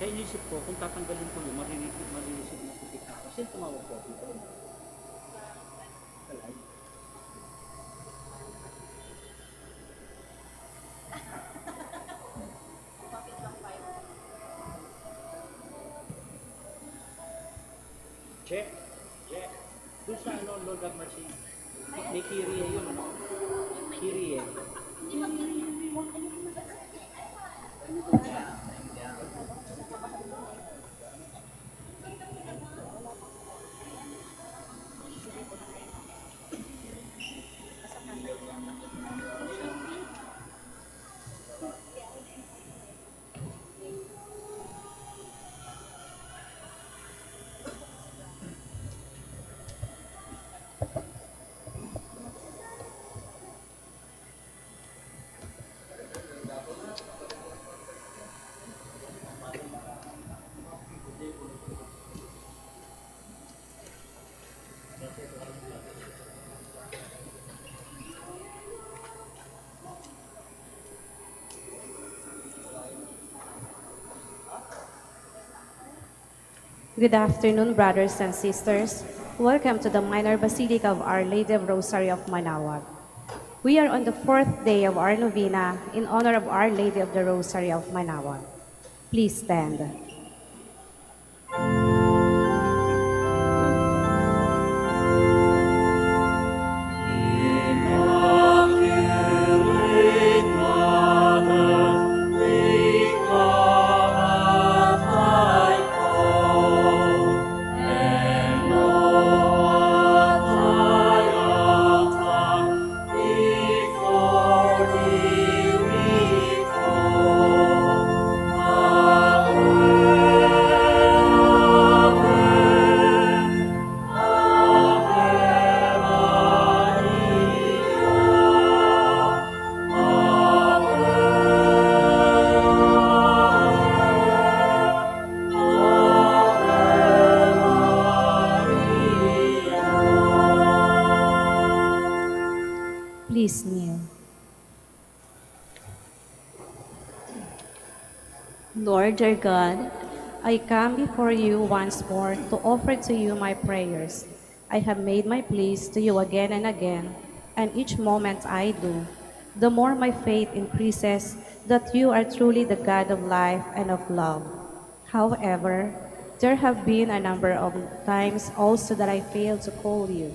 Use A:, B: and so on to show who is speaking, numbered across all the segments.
A: Kaya inisip ko, kung tatanggalin ko yun, marireceive na ticket na. Kasi tumawag ko. Kalay. Check. Doon sa Lord have mercy. May Kyrie yun, ano? Kyrie.
B: Good afternoon, brothers and sisters. Welcome to the Minor Basilica of Our Lady of Rosary of Manaoag. We are on the 4th day of our novena in honor of Our Lady of the Rosary of Manaoag. Please stand. Please kneel. Lord our God, I come before you once more to offer to you my prayers. I have made my pleas to you again and again, and each moment I do, the more my faith increases that you are truly the God of life and of love. However, there have been a number of times also that I failed to call you,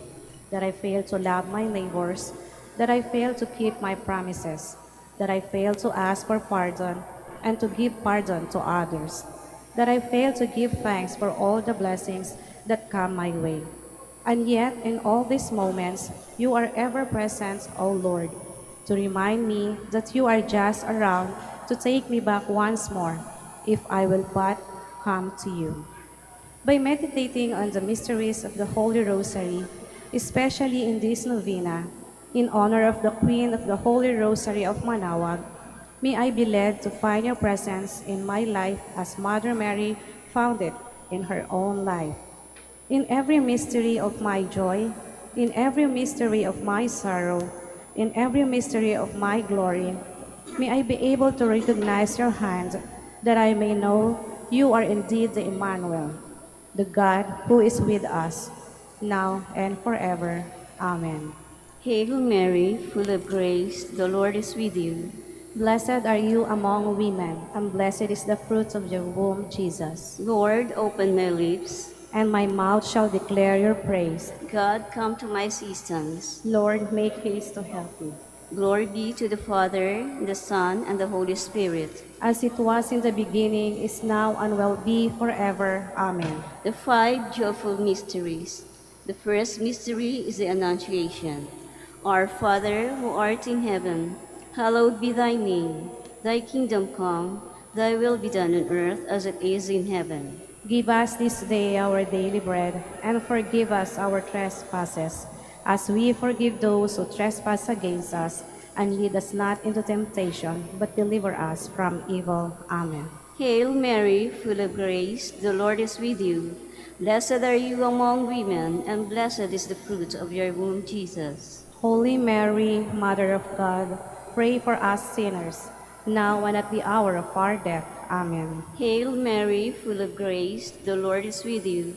B: that I failed to love my neighbors, that I failed to keep my promises, that I failed to ask for pardon and to give pardon to others, that I failed to give thanks for all the blessings that come my way. And yet, in all these moments, you are ever present, O Lord, to remind me that you are just around to take me back once more, if I will but come to you. By meditating on the mysteries of the Holy Rosary, especially in this novena, in honor of the Queen of the Holy Rosary of Manaoag, may I be led to find your presence in my life as Mother Mary found it in her own life. In every mystery of my joy, in every mystery of my sorrow, in every mystery of my glory, may I be able to recognize your hand, that I may know you are indeed the Emmanuel, the God who is with us, now and forever. Amen.
C: Hail Mary, full of grace, the Lord is with you.
B: Blessed are you among women, and blessed is the fruit of your womb, Jesus.
C: Lord, open my lips.
B: And my mouth shall declare your praise.
C: God, come to my assistance.
B: Lord, make haste to help me.
C: Glory be to the Father, the Son, and the Holy Spirit.
B: As it was in the beginning, is now, and will be forever. Amen.
C: The five joyful mysteries. The first mystery is the Annunciation. Our Father, who art in heaven, hallowed be thy name. Thy kingdom come, thy will be done on earth as it is in heaven.
B: Give us this day our daily bread, and forgive us our trespasses, as we forgive those who trespass against us. And lead us not into temptation, but deliver us from evil. Amen.
C: Hail Mary, full of grace, the Lord is with you. Blessed are you among women, and blessed is the fruit of your womb, Jesus.
B: Holy Mary, Mother of God, pray for us sinners, now and at the hour of our death. Amen.
C: Hail Mary, full of grace, the Lord is with you.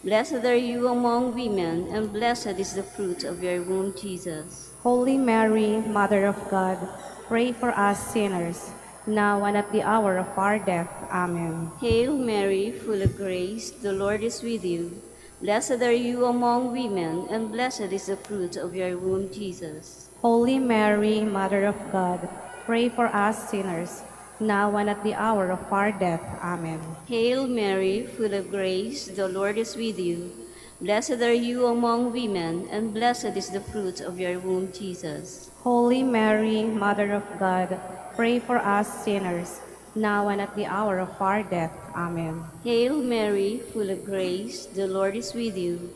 C: Blessed are you among women, and blessed is the fruit of your womb, Jesus.
B: Holy Mary, Mother of God, pray for us sinners, now and at the hour of our death. Amen.
C: Hail Mary, full of grace, the Lord is with you. Blessed are you among women, and blessed is the fruit of your womb, Jesus.
B: Holy Mary, Mother of God, pray for us sinners, now and at the hour of our death. Amen.
C: Hail Mary, full of grace, the Lord is with you. Blessed are you among women, and blessed is the fruit of your womb, Jesus.
B: Holy Mary, Mother of God, pray for us sinners, now and at the hour of our death. Amen.
C: Hail Mary, full of grace, the Lord is with you.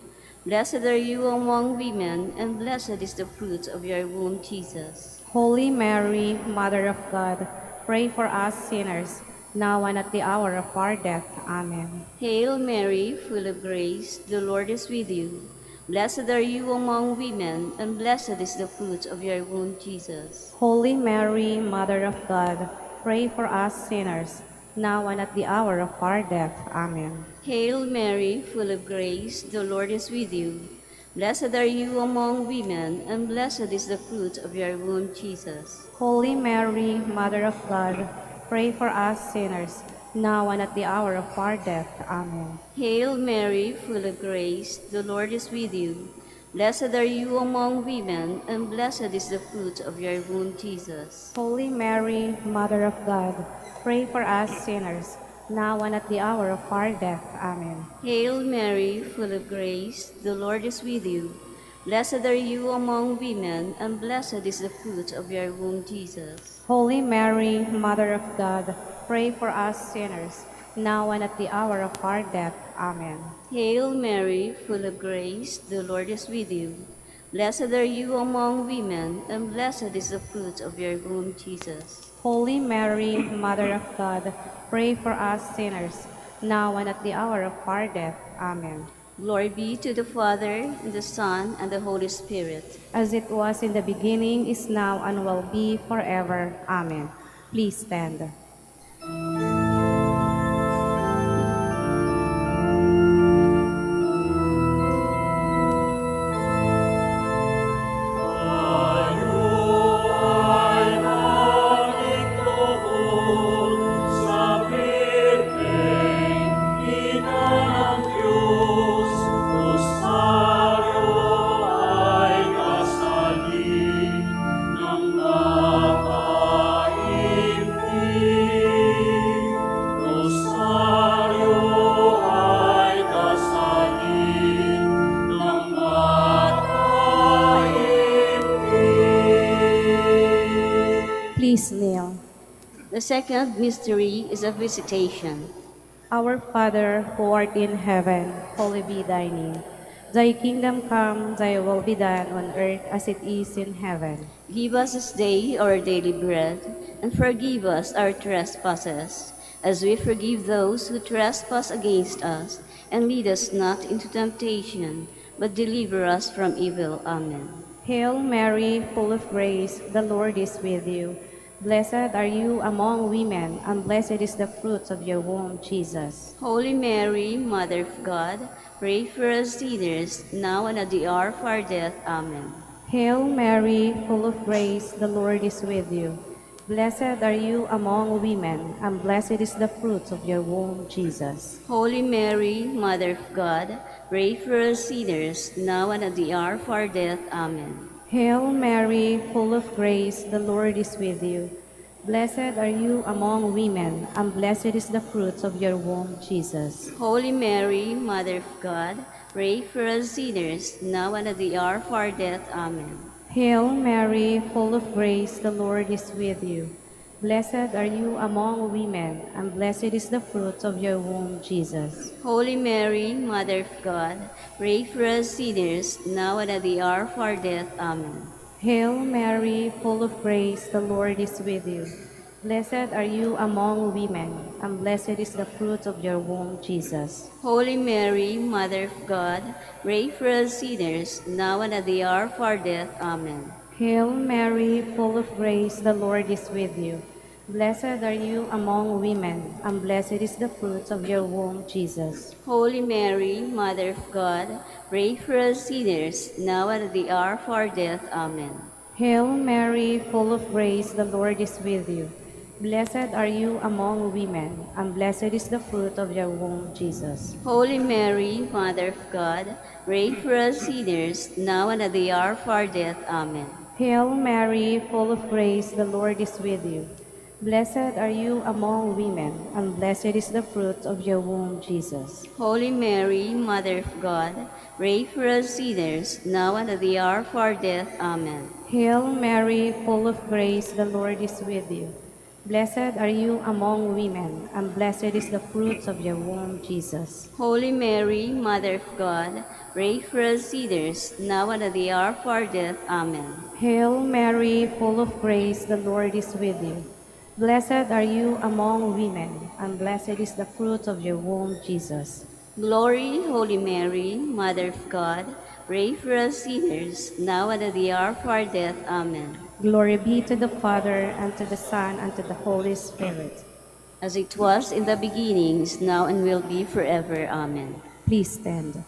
C: Blessed are you among women, and blessed is the fruit of your womb, Jesus.
B: Holy Mary, Mother of God, pray for us sinners, now and at the hour of our death. Amen.
C: Hail Mary, full of grace, the Lord is with you. Blessed are you among women, and blessed is the fruit of your womb, Jesus.
B: Holy Mary, Mother of God, pray for us sinners, now and at the hour of our death. Amen.
C: Hail Mary, full of grace, the Lord is with you. Blessed are you among women, and blessed is the fruit of your womb, Jesus.
B: Holy Mary, Mother of God, pray for us sinners, now and at the hour of our death. Amen.
C: Hail Mary, full of grace, the Lord is with you. Blessed are you among women, and blessed is the fruit of your womb, Jesus.
B: Holy Mary, Mother of God, pray for us sinners, now and at the hour of our death. Amen.
C: Hail Mary, full of grace, the Lord is with you. Blessed are you among women, and blessed is the fruit of your womb, Jesus.
B: Holy Mary, Mother of God, pray for us sinners, now and at the hour of our death. Amen.
C: Hail Mary, full of grace, the Lord is with you. Blessed are you among women, and blessed is the fruit of your womb, Jesus.
B: Holy Mary, Mother of God, pray for us sinners, now and at the hour of our death. Amen.
C: Glory be to the Father, and the Son, and the Holy Spirit.
B: As it was in the beginning, is now, and will be forever. Amen. Please stand. Please kneel.
C: The second mystery is a visitation.
B: Our Father, who art in heaven, hallowed be thy name. Thy kingdom come, thy will be done on earth as it is in heaven.
C: Give us this day our daily bread, and forgive us our trespasses, as we forgive those who trespass against us. And lead us not into temptation, but deliver us from evil. Amen.
B: Hail Mary, full of grace, the Lord is with you. Blessed are you among women, and blessed is the fruit of your womb, Jesus.
C: Holy Mary, Mother of God, pray for us sinners, now and at the hour of our death. Amen.
B: Hail Mary, full of grace, the Lord is with you. Blessed are you among women, and blessed is the fruit of your womb, Jesus.
C: Holy Mary, Mother of God, pray for us sinners, now and at the hour of our death. Amen.
B: Hail Mary, full of grace, the Lord is with you. Blessed are you among women, and blessed is the fruit of your womb, Jesus.
C: Holy Mary, Mother of God, pray for us sinners, now and at the hour of our death. Amen.
B: Hail Mary, full of grace, the Lord is with you. Blessed are you among women, and blessed is the fruit of your womb, Jesus.
C: Holy Mary, Mother of God, pray for us sinners, now and at the hour of our death. Amen.
B: Hail Mary, full of grace, the Lord is with you. Blessed are you among women, and blessed is the fruit of your womb, Jesus.
C: Holy Mary, Mother of God, pray for us sinners, now and at the hour of our death. Amen.
B: Hail Mary, full of grace, the Lord is with you. Blessed are you among women, and blessed is the fruit of your womb, Jesus.
C: Holy Mary, Mother of God, pray for us sinners, now and at the hour of our death. Amen.
B: Hail Mary, full of grace, the Lord is with you. Blessed are you among women, and blessed is the fruit of your womb, Jesus.
C: Holy Mary, Mother of God, pray for us sinners, now and at the hour of our death. Amen.
B: Hail Mary, full of grace, the Lord is with you. Blessed are you among women, and blessed is the fruit of your womb, Jesus.
C: Holy Mary, Mother of God, pray for us sinners, now and at the hour of our death. Amen.
B: Hail Mary, full of grace, the Lord is with you. Blessed are you among women, and blessed is the fruit of your womb, Jesus.
C: Holy Mary, Mother of God, pray for us sinners, now and at the hour of our death. Amen.
B: Hail Mary, full of grace, the Lord is with you. Blessed are you among women, and blessed is the fruit of your womb, Jesus.
C: Glory, Holy Mary, Mother of God, pray for us sinners, now and at the hour of our death. Amen.
B: Glory be to the Father, and to the Son, and to the Holy Spirit.
C: As it was in the beginning, is now, and will be forever. Amen.
B: Please stand.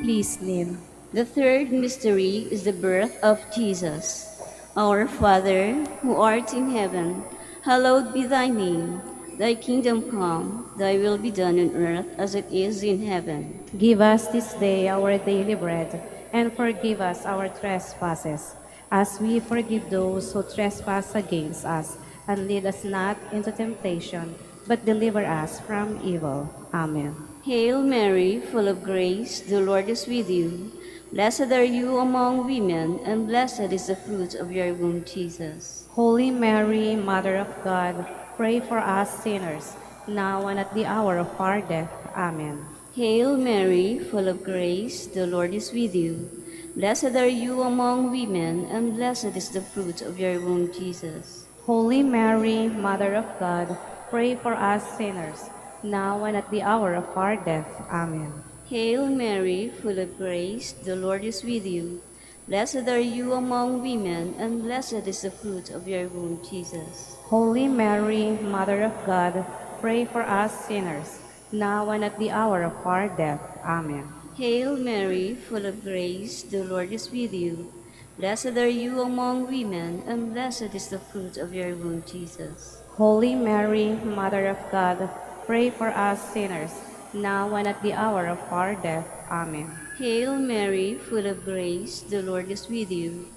B: Please kneel.
C: The third mystery is the birth of Jesus. Our Father, who art in heaven, hallowed be thy name. Thy kingdom come, thy will be done on earth as it is in heaven.
B: Give us this day our daily bread, and forgive us our trespasses, as we forgive those who trespass against us. And lead us not into temptation, but deliver us from evil. Amen.
C: Hail Mary, full of grace, the Lord is with you. Blessed are you among women, and blessed is the fruit of your womb, Jesus.
B: Holy Mary, Mother of God, pray for us sinners, now and at the hour of our death. Amen.
C: Hail Mary, full of grace, the Lord is with you. Blessed are you among women, and blessed is the fruit of your womb, Jesus.
B: Holy Mary, Mother of God, pray for us sinners, now and at the hour of our death. Amen.
C: Hail Mary, full of grace, the Lord is with you. Blessed are you among women, and blessed is the fruit of your womb, Jesus.
B: Holy Mary, Mother of God, pray for us sinners, now and at the hour of our death. Amen.
C: Hail Mary, full of grace, the Lord is with you. Blessed are you among women, and blessed is the fruit of your womb, Jesus.
B: Holy Mary, Mother of God, pray for us sinners, now and at the hour of our death. Amen.
C: Hail Mary, full of grace, the Lord is with you.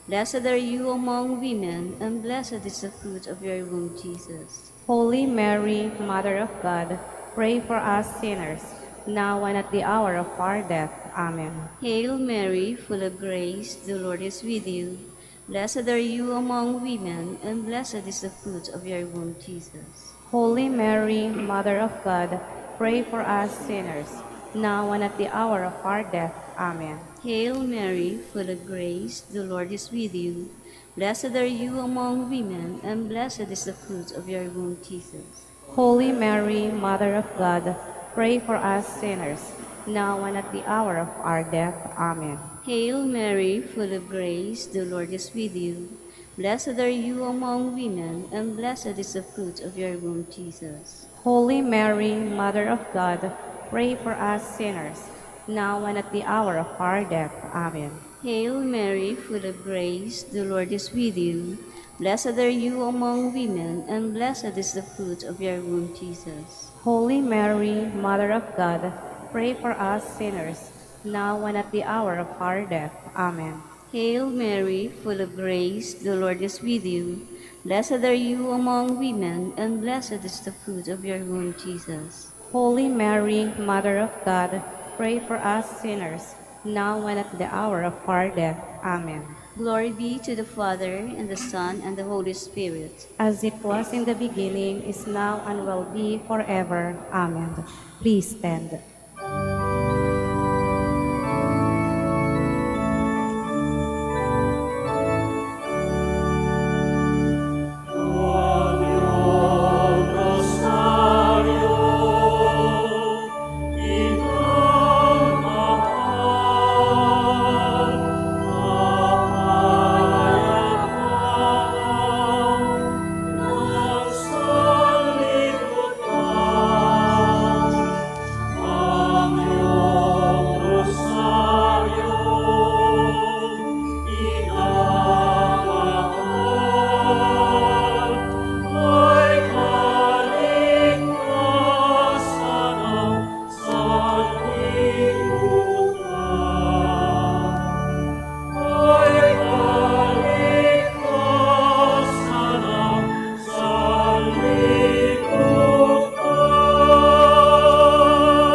C: Blessed are you among women, and blessed is the fruit of your womb, Jesus.
B: Holy Mary, Mother of God, pray for us sinners, now and at the hour of our death. Amen.
C: Hail Mary, full of grace, the Lord is with you. Blessed are you among women, and blessed is the fruit of your womb, Jesus.
B: Holy Mary, Mother of God, pray for us sinners, now and at the hour of our death. Amen.
C: Hail Mary, full of grace, the Lord is with you. Blessed are you among women, and blessed is the fruit of your womb, Jesus.
B: Holy Mary, Mother of God, pray for us sinners, now and at the hour of our death. Amen.
C: Hail Mary, full of grace, the Lord is with you. Blessed are you among women, and blessed is the fruit of your womb, Jesus.
B: Holy Mary, Mother of God, pray for us sinners, now and at the hour of our death. Amen.
C: Hail Mary, full of grace, the Lord is with you. Blessed are you among women, and blessed is the fruit of your womb, Jesus.
B: Holy Mary, Mother of God, pray for us sinners, now and at the hour of our death. Amen.
C: Hail Mary, full of grace, the Lord is with you. Blessed are you among women, and blessed is the fruit of your womb, Jesus.
B: Holy Mary, Mother of God, pray for us sinners, now and at the hour of our death. Amen.
C: Glory be to the Father, and the Son, and the Holy Spirit.
B: As it was in the beginning, is now, and will be forever. Amen. Please stand.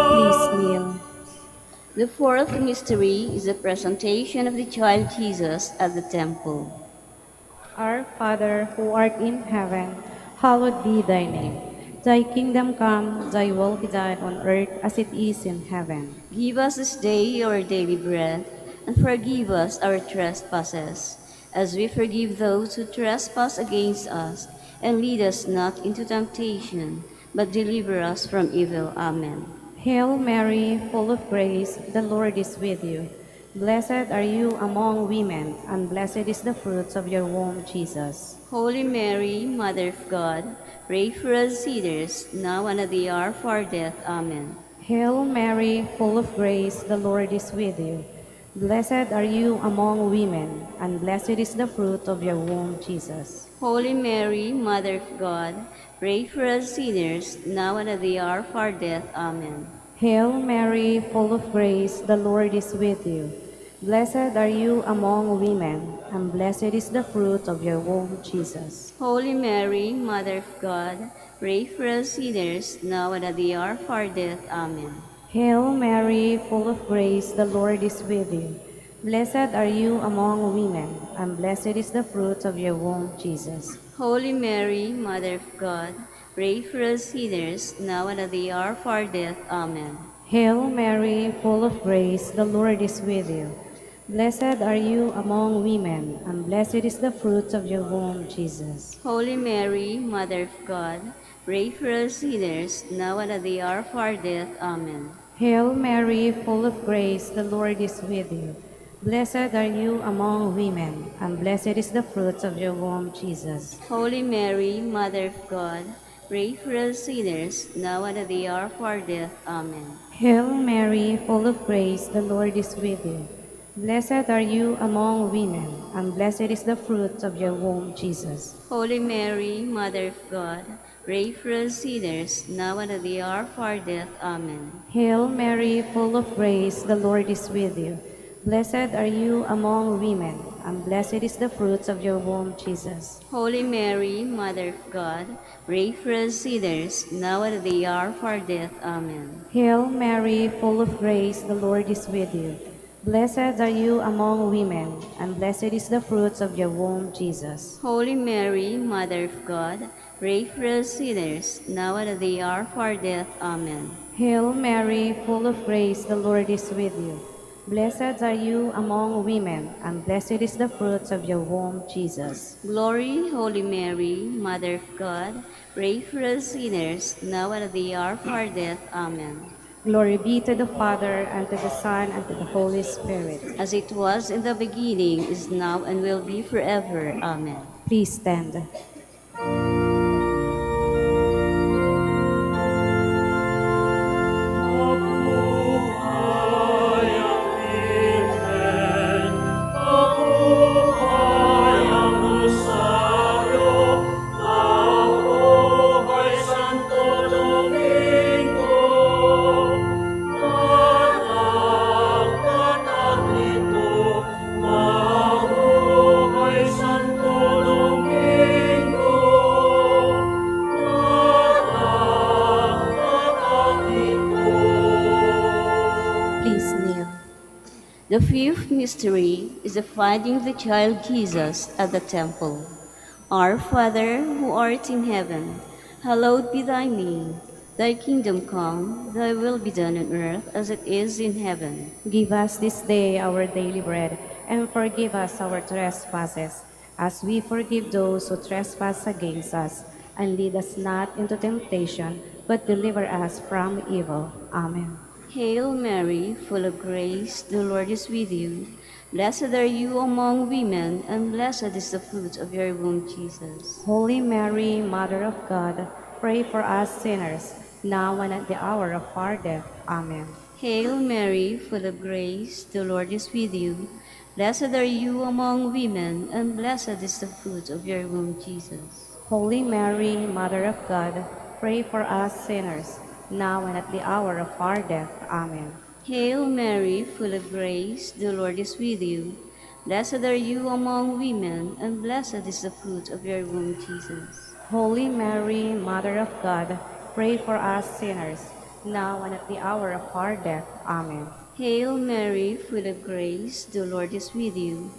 B: Please kneel.
C: The fourth mystery is the presentation of the child Jesus at the temple.
B: Our Father, who art in heaven, hallowed be thy name. Thy kingdom come, thy will be done on earth as it is in heaven.
C: Give us this day our daily bread, and forgive us our trespasses, as we forgive those who trespass against us. And lead us not into temptation, but deliver us from evil. Amen.
B: Hail Mary, full of grace, the Lord is with you. Blessed are you among women, and blessed is the fruit of your womb, Jesus.
C: Holy Mary, Mother of God, pray for us sinners, now and at the hour of our death. Amen.
B: Hail Mary, full of grace, the Lord is with you. Blessed are you among women, and blessed is the fruit of your womb, Jesus.
C: Holy Mary, Mother of God, pray for us sinners, now and at the hour of our death. Amen.
B: Hail Mary, full of grace, the Lord is with you. Blessed are you among women, and blessed is the fruit of your womb, Jesus.
C: Holy Mary, Mother of God, pray for us sinners, now and at the hour of our death. Amen.
B: Hail Mary, full of grace, the Lord is with you. Blessed are you among women, and blessed is the fruit of your womb, Jesus.
C: Holy Mary, Mother of God, pray for us sinners, now and at the hour of our death. Amen.
B: Hail Mary, full of grace, the Lord is with you. Blessed are you among women, and blessed is the fruit of your womb, Jesus.
C: Holy Mary, Mother of God, pray for us sinners, now and at the hour of our death. Amen.
B: Hail Mary, full of grace, the Lord is with you. Blessed are you among women, and blessed is the fruit of your womb, Jesus.
C: Holy Mary, Mother of God, pray for us sinners, now and at the hour of our death. Amen.
B: Hail Mary, full of grace, the Lord is with you. Blessed are you among women, and blessed is the fruit of your womb, Jesus.
C: Holy Mary, Mother of God, pray for us sinners, now and at the hour of our death. Amen.
B: Hail Mary, full of grace, the Lord is with you. Blessed are you among women, and blessed is the fruit of your womb, Jesus.
C: Holy Mary, Mother of God, pray for us sinners, now and at the hour of our death. Amen.
B: Hail Mary, full of grace, the Lord is with you. Blessed are you among women, and blessed is the fruit of your womb, Jesus.
C: Holy Mary, Mother of God, pray for us sinners, now and at the hour of our death. Amen.
B: Hail Mary, full of grace, the Lord is with you. Blessed are you among women, and blessed is the fruit of your womb, Jesus.
C: Glory, Holy Mary, Mother of God, pray for us sinners, now and at the hour of our death. Amen.
B: Glory be to the Father, and to the Son, and to the Holy Spirit.
C: As it was in the beginning, is now, and will be forever. Amen.
B: Please stand.
D: Mabuhay ang Virgen, mabuhay ang Rosario.
C: The fifth mystery is the finding of the child Jesus at the temple. Our Father, who art in heaven, hallowed be thy name. Thy kingdom come, thy will be done on earth as it is in heaven.
B: Give us this day our daily bread, and forgive us our trespasses, as we forgive those who trespass against us. And lead us not into temptation, but deliver us from evil. Amen.
C: Hail Mary, full of grace, the Lord is with you. Blessed are you among women, and blessed is the fruit of your womb, Jesus.
B: Holy Mary, Mother of God, pray for us sinners, now and at the hour of our death. Amen.
C: Hail Mary, full of grace, the Lord is with you. Blessed are you among women, and blessed is the fruit of your womb, Jesus.
B: Holy Mary, Mother of God, pray for us sinners, now and at the hour of our death. Amen.
C: Hail Mary, full of grace, the Lord is with you. Blessed are you among women, and blessed is the fruit of your womb, Jesus.
B: Holy Mary, Mother of God, pray for us sinners, now and at the hour of our death. Amen.
C: Hail Mary, full of grace, the Lord is with you.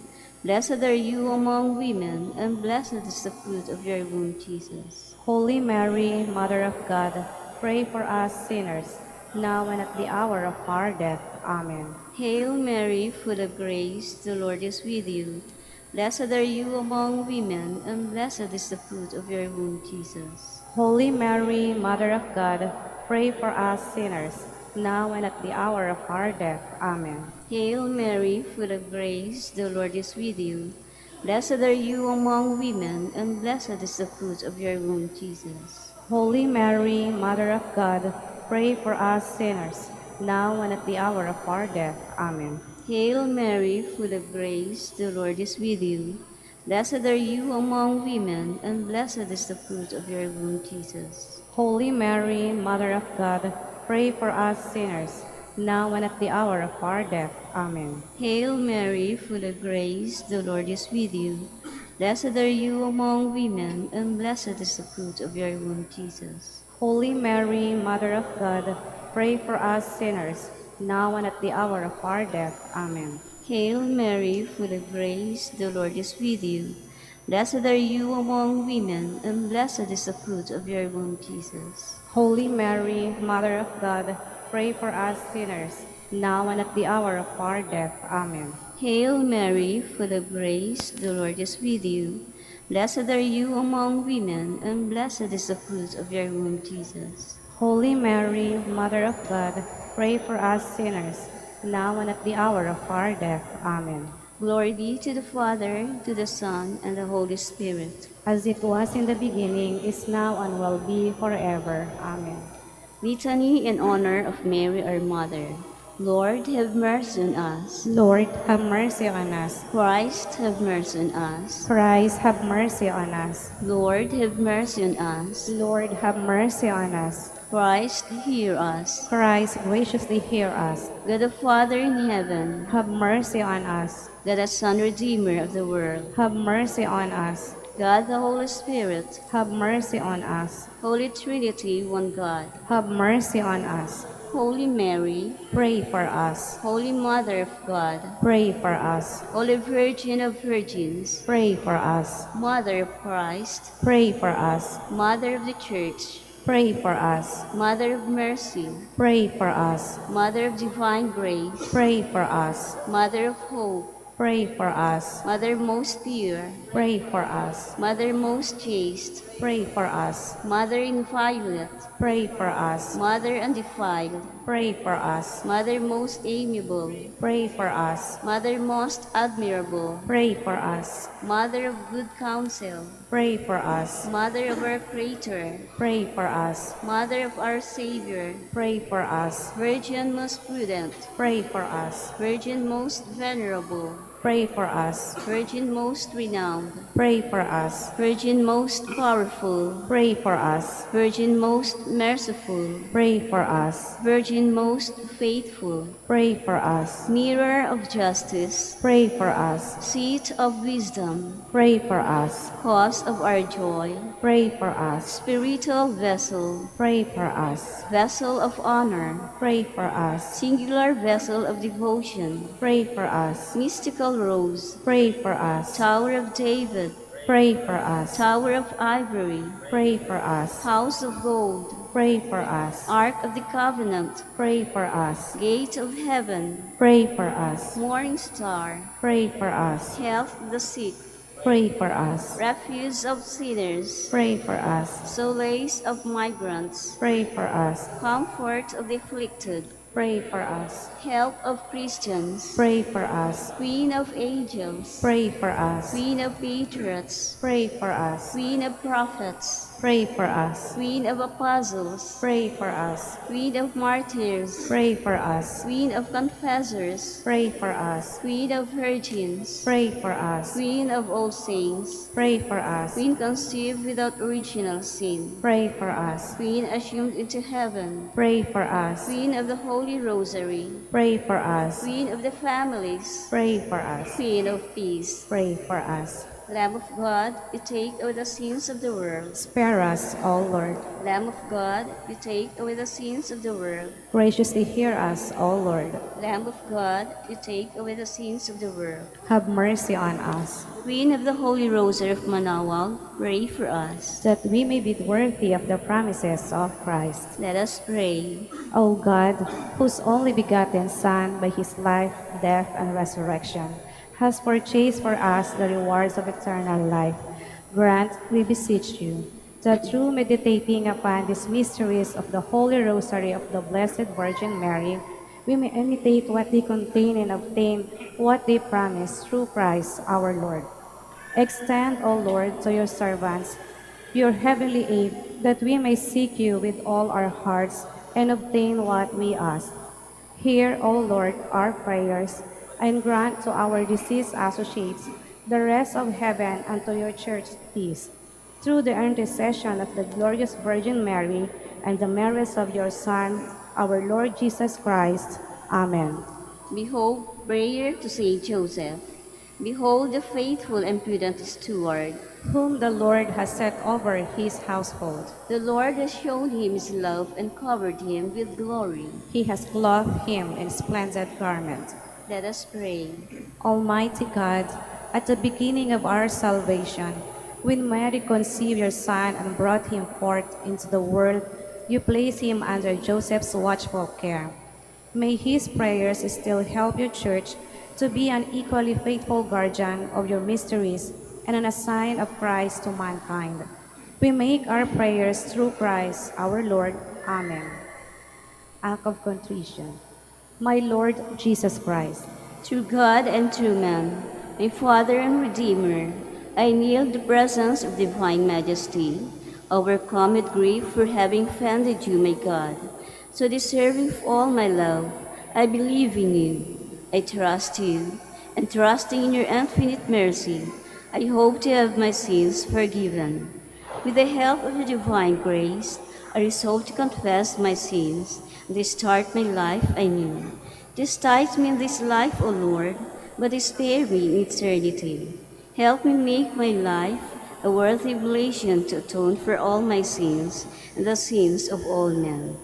C: Blessed are you among women, and blessed is the fruit of your womb, Jesus.
B: Holy Mary, Mother of God, pray for us sinners, now and at the hour of our death. Amen.
C: Hail Mary, full of grace, the Lord is with you. Blessed are you among women, and blessed is the fruit of your womb, Jesus.
B: Holy Mary, Mother of God, pray for us sinners, now and at the hour of our death. Amen.
C: Hail Mary, full of grace, the Lord is with you. Blessed are you among women, and blessed is the fruit of your womb, Jesus.
B: Holy Mary, Mother of God, pray for us sinners, now and at the hour of our death. Amen.
C: Hail Mary, full of grace, the Lord is with you. Blessed are you among women, and blessed is the fruit of your womb, Jesus.
B: Holy Mary, Mother of God, pray for us sinners, now and at the hour of our death. Amen.
C: Hail Mary, full of grace, the Lord is with you. Blessed are you among women, and blessed is the fruit of your womb, Jesus.
B: Holy Mary, Mother of God, pray for us sinners, now and at the hour of our death. Amen.
C: Hail Mary, full of grace, the Lord is with you. Blessed are you among women, and blessed is the fruit of your womb, Jesus.
B: Holy Mary, Mother of God, pray for us sinners, now and at the hour of our death. Amen.
C: Hail Mary, full of grace, the Lord is with you. Blessed are you among women, and blessed is the fruit of your womb, Jesus.
B: Holy Mary, Mother of God, pray for us sinners, now and at the hour of our death. Amen.
C: Glory be to the Father, to the Son, and the Holy Spirit.
B: As it was in the beginning, is now, and will be forever. Amen.
C: Litany in honor of Mary, our Mother. Lord, have mercy on us.
B: Lord, have mercy on us.
C: Christ, have mercy on us.
B: Christ, have mercy on us.
C: Lord, have mercy on us.
B: Lord, have mercy on us.
C: Christ, hear us.
B: Christ, graciously hear us.
C: God the Father in heaven,
B: Have mercy on us.
C: God the Son, Redeemer of the world,
B: Have mercy on us.
C: God the Holy Spirit,
B: Have mercy on us.
C: Holy Trinity, one God.
B: Have mercy on us.
C: Holy Mary,
B: Pray for us.
C: Holy Mother of God,
B: Pray for us.
C: Holy Virgin of Virgins,
B: Pray for us.
C: Mother of Christ,
B: Pray for us.
C: Mother of the Church,
B: Pray for us.
C: Mother of Mercy,
B: Pray for us.
C: Mother of Divine Grace,
B: Pray for us.
C: Mother of Hope,
B: Pray for us.
C: Mother most pure,
B: Pray for us.
C: Mother most chaste,
B: Pray for us.
C: Mother inviolate,
B: Pray for us.
C: Mother undefiled,
B: Pray for us.
C: Mother most amiable,
B: Pray for us.
C: Mother most admirable,
B: Pray for us.
C: Mother of good counsel,
B: Pray for us.
C: Mother of our Creator,
B: Pray for us.
C: Mother of our Savior,
B: Pray for us.
C: Virgin most prudent,
B: Pray for us.
C: Virgin most venerable,
B: Pray for us.
C: Virgin most renowned,
B: Pray for us.
C: Virgin most powerful,
B: Pray for us.
C: Virgin most merciful,
B: Pray for us.
C: Virgin most faithful,
B: Pray for us.
C: Mirror of justice,
B: Pray for us.
C: Seat of wisdom,
B: Pray for us.
C: Cause of our joy,
B: Pray for us.
C: Spiritual vessel,
B: Pray for us.
C: Vessel of honor,
B: Pray for us.
C: Singular vessel of devotion,
B: Pray for us.
C: Mystical rose,
B: Pray for us.
C: Tower of David,
B: Pray for us.
C: Tower of ivory,
B: Pray for us.
C: House of gold,
B: Pray for us.
C: Ark of the covenant,
B: Pray for us.
C: Gate of heaven,
B: Pray for us.
C: Morning star,
B: Pray for us.
C: Health of the sick,
B: Pray for us.
C: Refuge of sinners,
B: Pray for us.
C: Solace of migrants,
B: Pray for us.
C: Comfort of the afflicted,
B: Pray for us.
C: Help of Christians,
B: Pray for us.
C: Queen of angels,
B: Pray for us.
C: Queen of patriots,
B: Pray for us.
C: Queen of prophets,
B: Pray for us.
C: Queen of apostles,
B: Pray for us.
C: Queen of martyrs,
B: Pray for us.
C: Queen of confessors,
B: Pray for us.
C: Queen of virgins,
B: Pray for us.
C: Queen of all saints,
B: Pray for us.
C: Queen conceived without original sin,
B: Pray for us.
C: Queen assumed into heaven,
B: Pray for us.
C: Queen of the Holy Rosary,
B: Pray for us.
C: Queen of the families,
B: Pray for us.
C: Queen of peace,
B: Pray for us.
C: Lamb of God, you take away the sins of the world.
B: Spare us, O Lord.
C: Lamb of God, you take away the sins of the world.
B: Graciously hear us, O Lord.
C: Lamb of God, you take away the sins of the world.
B: Have mercy on us,
C: Queen of the Holy Rosary of Manaoag, pray for us.
B: that we may be worthy of the promises of Christ.
C: Let us pray.
B: O God, whose only begotten Son, by his life, death, and resurrection, has purchased for us the rewards of eternal life, grant, we beseech you, that through meditating upon these mysteries of the Holy Rosary of the Blessed Virgin Mary, we may imitate what they contain and obtain what they promise through Christ our Lord. Extend, O Lord, to your servants your heavenly aid, that we may seek you with all our hearts and obtain what we ask. Hear, O Lord, our prayers, and grant to our deceased associates the rest of heaven and to your church peace. Through the intercession of the glorious Virgin Mary and the merits of your Son, our Lord Jesus Christ. Amen.
C: Behold, prayer to Saint Joseph. Behold the faithful and prudent steward.
B: Whom the Lord has set over his household.
C: The Lord has shown him his love and covered him with glory.
B: He has clothed him in splendid garment.
C: Let us pray.
B: Almighty God, at the beginning of our salvation, when Mary conceived your Son and brought him forth into the world, you placed him under Joseph's watchful care. May his prayers still help your church to be an equally faithful guardian of your mysteries and a sign of Christ to mankind. We make our prayers through Christ our Lord. Amen. Act of Contrition. My Lord Jesus Christ,
C: Through God and through man, my Father and Redeemer, I kneel in the presence of divine majesty, overcome with grief for having offended you, my God. So deserving of all my love, I believe in you. I trust you, and trusting in your infinite mercy, I hope to have my sins forgiven. With the help of your divine grace, I resolve to confess my sins and to start my life anew. Chastise me in this life, O Lord, but spare me in eternity. Help me make my life a worthy oblation to atone for all my sins and the sins of all men.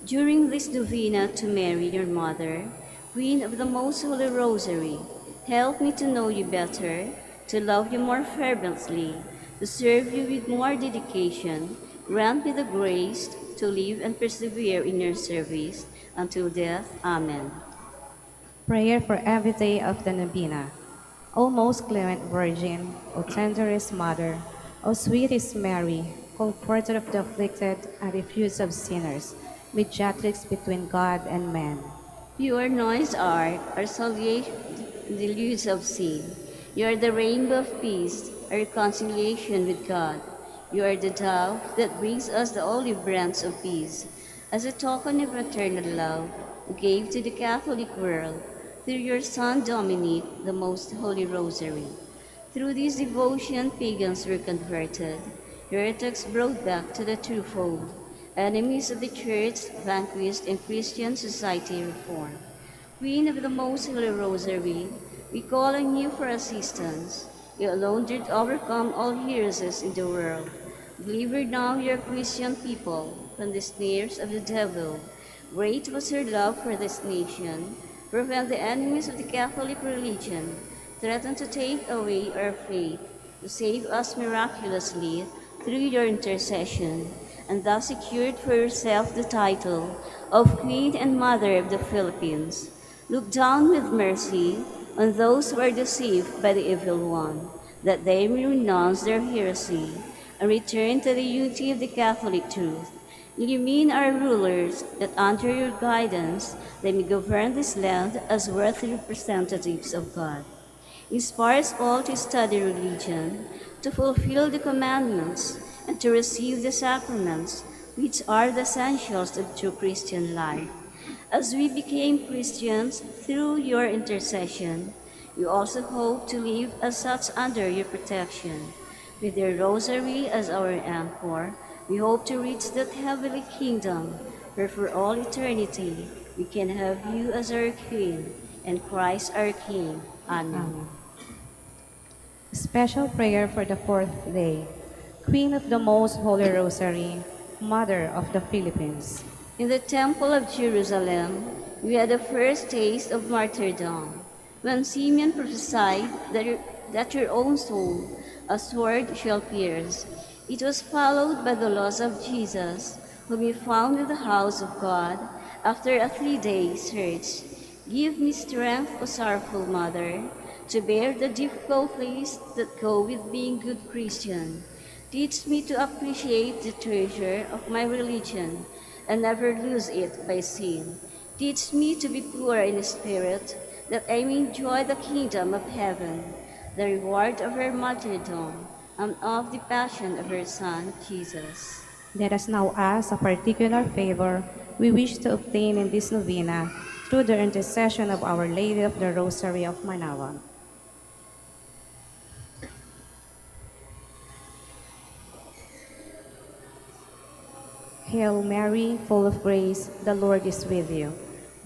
C: During this novena to Mary, your Mother, Queen of the Most Holy Rosary, help me to know you better, to love you more fervently, to serve you with more dedication. Grant me the grace to live and persevere in your service until death. Amen.
B: prayer for every day of the Novena. O most clement Virgin, O tenderest Mother, O sweetest Mary, comforter of the afflicted and refuge of sinners, mediatrix between God and man.
C: Pure noise art, our salvation, deludes of sin. You are the rainbow of peace, a reconciliation with God. You are the dove that brings us the olive branch of peace. As a token of eternal love, you gave to the Catholic world through your Son Dominic, the Most Holy Rosary. Through this devotion, pagans were converted, heretics brought back to the true fold, enemies of the Church vanquished, and Christian society reformed. Queen of the Most Holy Rosary, we call on you for assistance. You alone did overcome all heresies in the world. Deliver now your Christian people from the snares of the devil. Great was your love for this nation. Prevent the enemies of the Catholic religion, threaten to take away our faith, to save us miraculously through your intercession, and thus secured for yourself the title of Queen and Mother of the Philippines. Look down with mercy on those who are deceived by the evil one, that they may renounce their heresy and return to the unity of the Catholic truth. Illumine our rulers, that under your guidance they may govern this land as worthy representatives of God. Inspire us all to study religion, to fulfill the commandments, and to receive the sacraments, which are the essentials of true Christian life. As we became Christians through your intercession, we also hope to live as such under your protection. With your rosary as our anchor, we hope to reach that heavenly kingdom where for all eternity we can have you as our Queen and Christ our King. Amen.
B: Special prayer for the fourth day. Queen of the Most Holy Rosary, Mother of the Philippines.
C: In the Temple of Jerusalem, we had the first taste of martyrdom, when Simeon prophesied that your own soul a sword shall pierce. It was followed by the loss of Jesus, whom we found in the house of God after a 3-day search. Give me strength, O sorrowful Mother, to bear the difficulties that go with being good Christian. Teach me to appreciate the treasure of my religion and never lose it by sin. Teach me to be poor in spirit, that I may enjoy the kingdom of heaven, the reward of her martyrdom, and of the passion of her Son, Jesus.
B: Let us now ask a particular favor we wish to obtain in this novena through the intercession of Our Lady of the Rosary of Manaoag. Hail Mary, full of grace, the Lord is with you.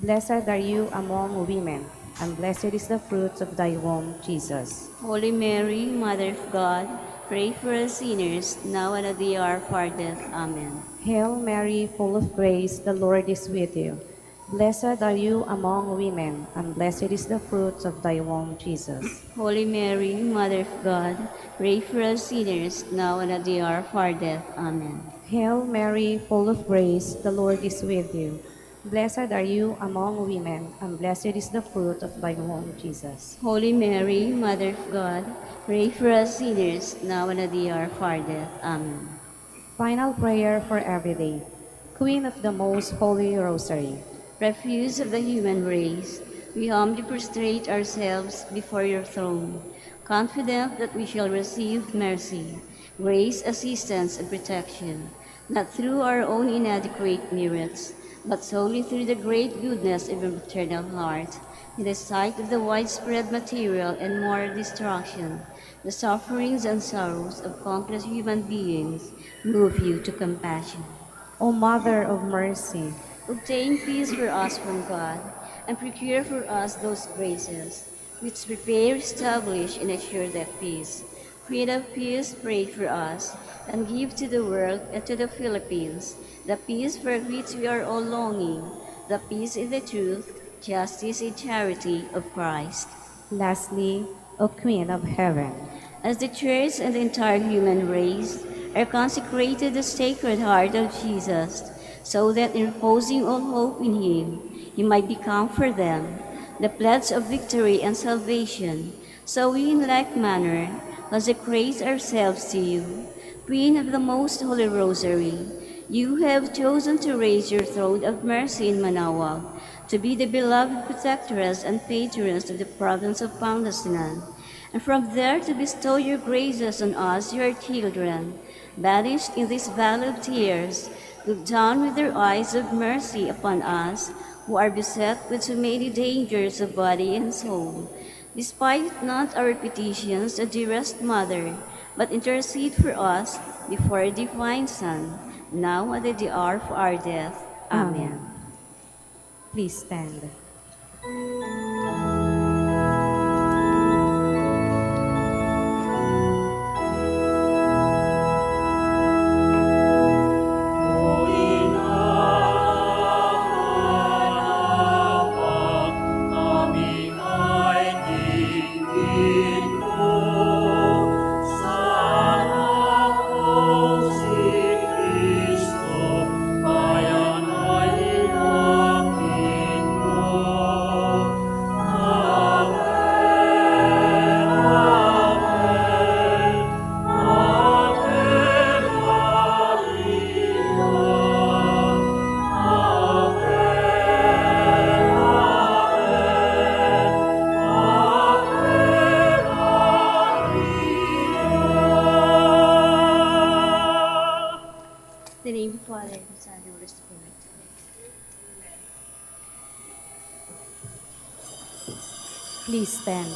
B: Blessed are you among women, and blessed is the fruit of thy womb, Jesus.
C: Holy Mary, Mother of God, pray for us sinners, now and at the hour of our death. Amen.
B: Hail Mary, full of grace, the Lord is with you. Blessed are you among women, and blessed is the fruit of thy womb, Jesus.
C: Holy Mary, Mother of God, pray for us sinners, now and at the hour of our death. Amen.
B: Hail Mary, full of grace, the Lord is with you. Blessed are you among women, and blessed is the fruit of thy womb, Jesus.
C: Holy Mary, Mother of God, pray for us sinners, now and at the hour of our death. Amen.
B: Final prayer for every day. Queen of the Most Holy Rosary,
C: Refuge of the human race, we humbly prostrate ourselves before your throne, confident that we shall receive mercy, grace, assistance, and protection, not through our own inadequate merits, but solely through the great goodness of your maternal heart. In the sight of the widespread material and moral destruction, the sufferings and sorrows of countless human beings move you to compassion.
B: O Mother of Mercy,
C: Obtain peace for us from God, and procure for us those graces which prepare, establish, and assure that peace. Queen of peace, pray for us, and give to the world and to the Philippines the peace for which we are all longing, the peace in the truth, justice, and charity of Christ.
B: lastly, O Queen of Heaven,
C: As the Church and the entire human race are consecrated to the Sacred Heart of Jesus, so that in reposing all hope in Him, He might become for them the pledge of victory and salvation, so we in like manner consecrate ourselves to you, Queen of the Most Holy Rosary. You have chosen to raise your throne of mercy in Manaoag, to be the beloved protectress and patroness of the province of Pangasinan, and from there to bestow your graces on us, your children, banished in this valley of tears. Look down with your eyes of mercy upon us, who are beset with so many dangers of body and soul. Despite not our petitions, the dearest Mother, but intercede for us before our divine Son, now and at the hour of our death. Amen.
B: Amen. Please stand.
C: In the name of the Father, and the Son, and the Holy Spirit.
B: Please stand.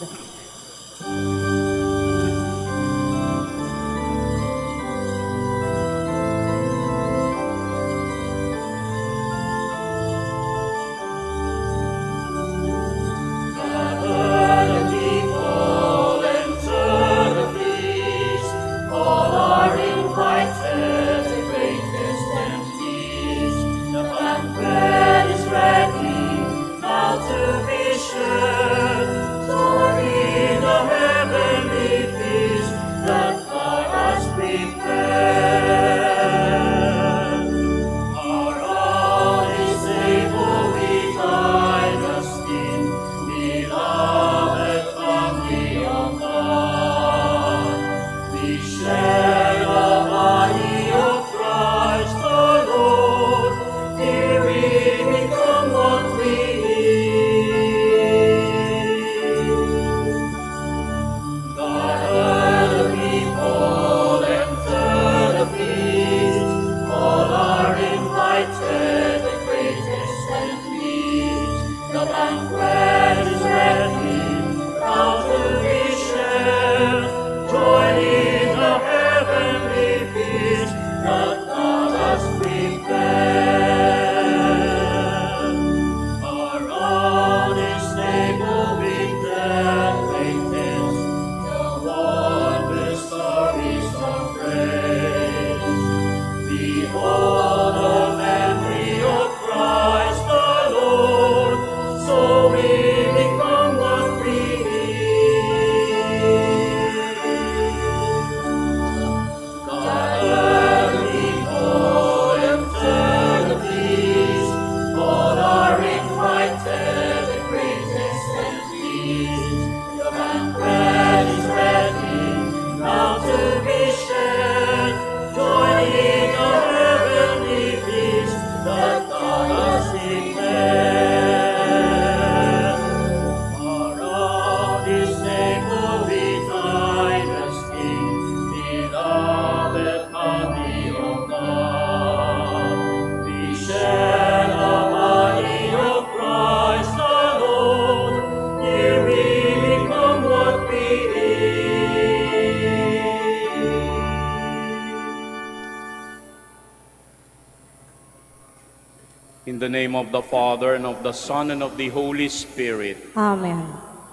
D: In the name of the Father, and of the Son, and of the Holy Spirit.
B: Amen.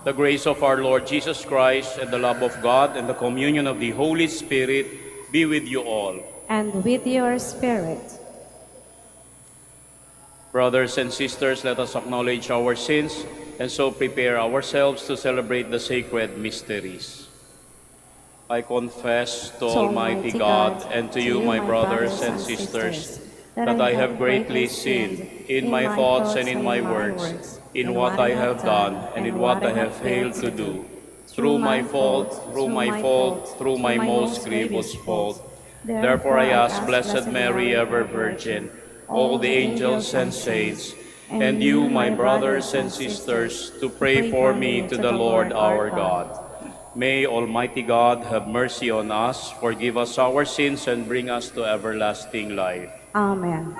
D: The grace of our Lord Jesus Christ, and the love of God, and the communion of the Holy Spirit be with you all.
B: And with your spirit.
D: Brothers and sisters, let us acknowledge our sins, and so prepare ourselves to celebrate the sacred mysteries. I confess to Almighty God and to you, my brothers and sisters, that I have greatly sinned in my thoughts and in my words, in what I have done and in what I have failed to do, through my fault, through my most grievous fault. Therefore I ask Blessed Mary, ever Virgin, all the angels and saints, and you, my brothers and sisters, to pray for me to the Lord our God. May Almighty God have mercy on us, forgive us our sins, and bring us to everlasting life.
B: Amen.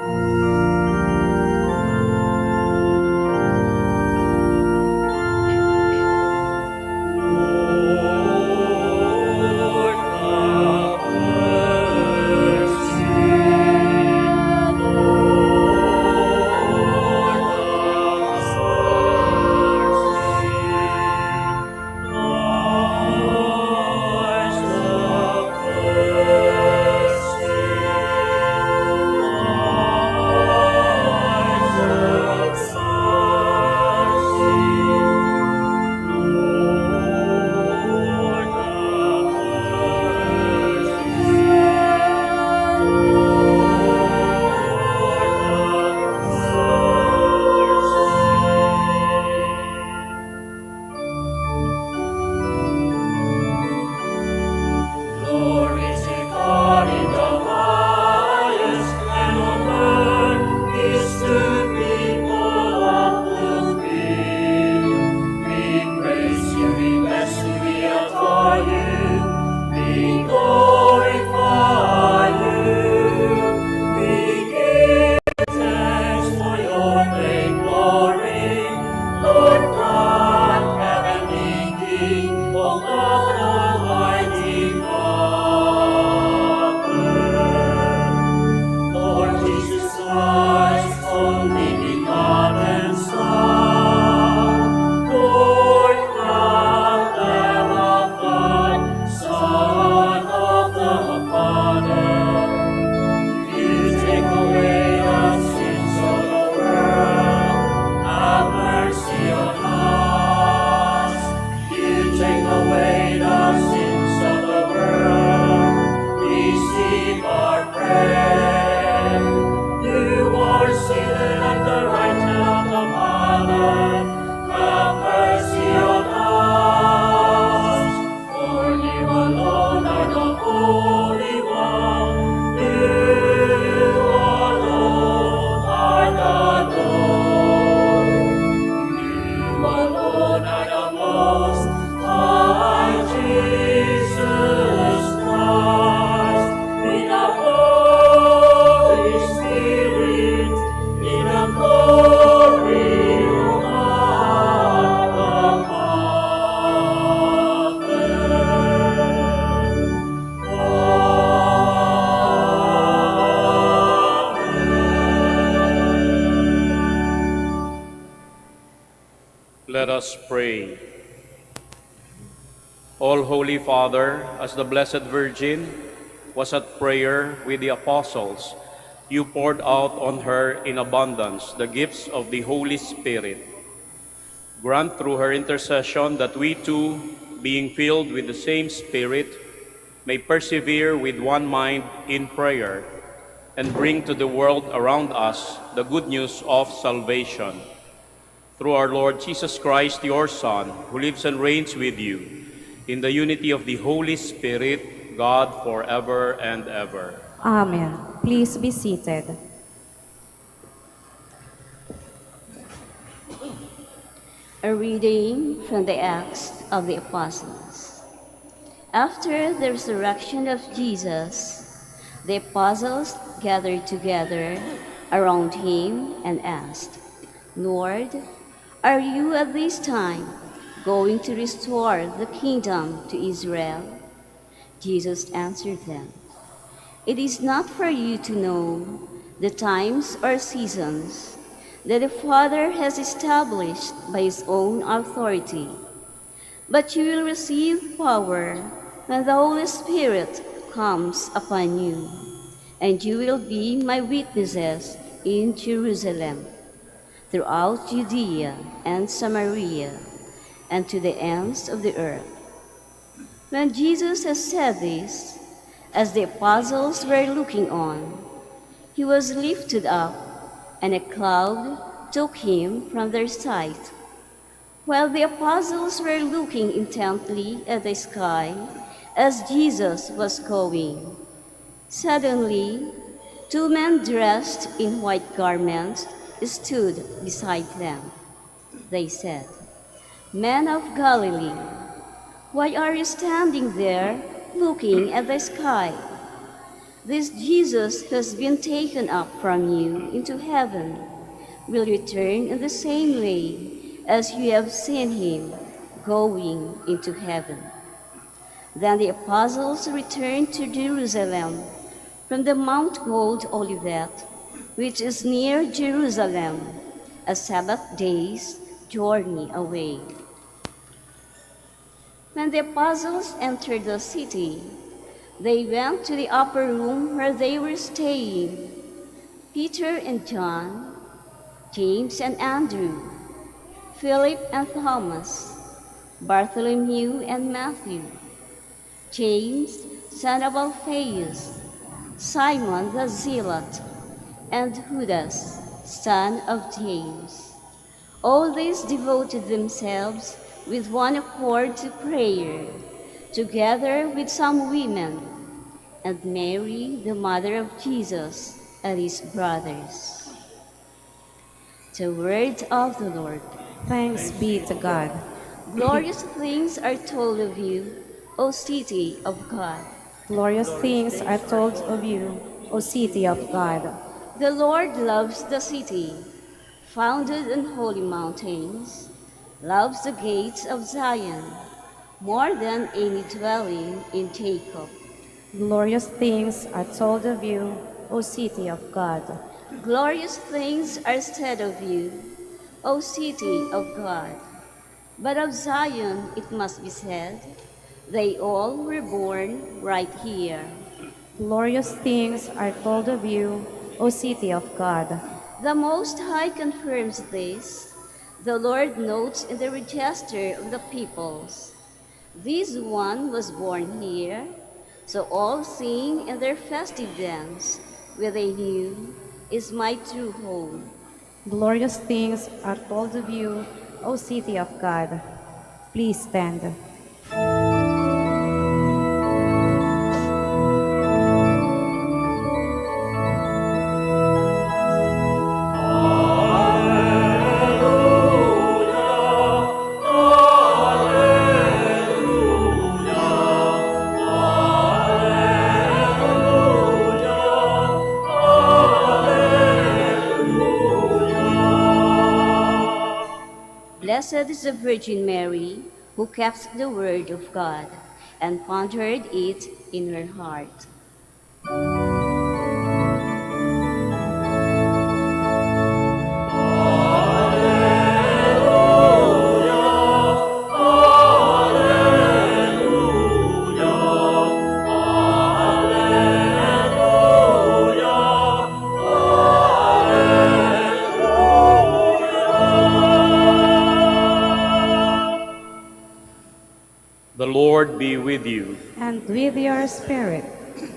D: Let us pray. All Holy Father, as the Blessed Virgin was at prayer with the apostles, you poured out on her in abundance the gifts of the Holy Spirit. Grant through her intercession that we too, being filled with the same Spirit, may persevere with one mind in prayer and bring to the world around us the good news of salvation. Through our Lord Jesus Christ, your Son, who lives and reigns with you, in the unity of the Holy Spirit, God forever and ever.
B: Amen. Please be seated.
C: A reading from the Acts of the Apostles. After the resurrection of Jesus, the apostles gathered together around him and asked, "Lord, are you at this time going to restore the kingdom to Israel?" Jesus answered them, "It is not for you to know the times or seasons that the Father has established by his own authority, but you will receive power when the Holy Spirit comes upon you, and you will be my witnesses in Jerusalem, throughout Judea and Samaria, and to the ends of the earth." When Jesus had said this, as the apostles were looking on, he was lifted up, and a cloud took him from their sight. While the apostles were looking intently at the sky as Jesus was going, suddenly 2 men dressed in white garments stood beside them. They said, "Men of Galilee, why are you standing there looking at the sky? This Jesus has been taken up from you into heaven, will return in the same way as you have seen him going into heaven." Then the apostles returned to Jerusalem from the Mount called Olivet, which is near Jerusalem, a Sabbath day's journey away. When the apostles entered the city, they went to the upper room where they were staying. Peter and John, James and Andrew, Philip and Thomas, Bartholomew and Matthew, James, son of Alphaeus, Simon the Zealot, and Judas, son of James. All these devoted themselves with one accord to prayer, together with some women, and Mary, the mother of Jesus, and his brothers. The word of the Lord.
B: Thanks be to God.
C: Glorious things are told of you, O city of God.
B: Glorious things are told of you, O city of God.
C: The Lord loves the city, founded on holy mountains, loves the gates of Zion, more than any dwelling in Jacob.
B: Glorious things are told of you, O city of God.
C: Glorious things are said of you, O city of God. But of Zion it must be said, they all were born right here.
B: Glorious things are told of you, O city of God.
C: The Most High confirms this. The Lord notes in the register of the peoples. This one was born here, so all sing in their festive dance, where they knew is my true home.
B: Glorious things are told of you, O city of God. Please stand.
C: Blessed is the Virgin Mary, who kept the word of God and pondered it in her heart.
D: Lord be with you.
B: and with your spirit.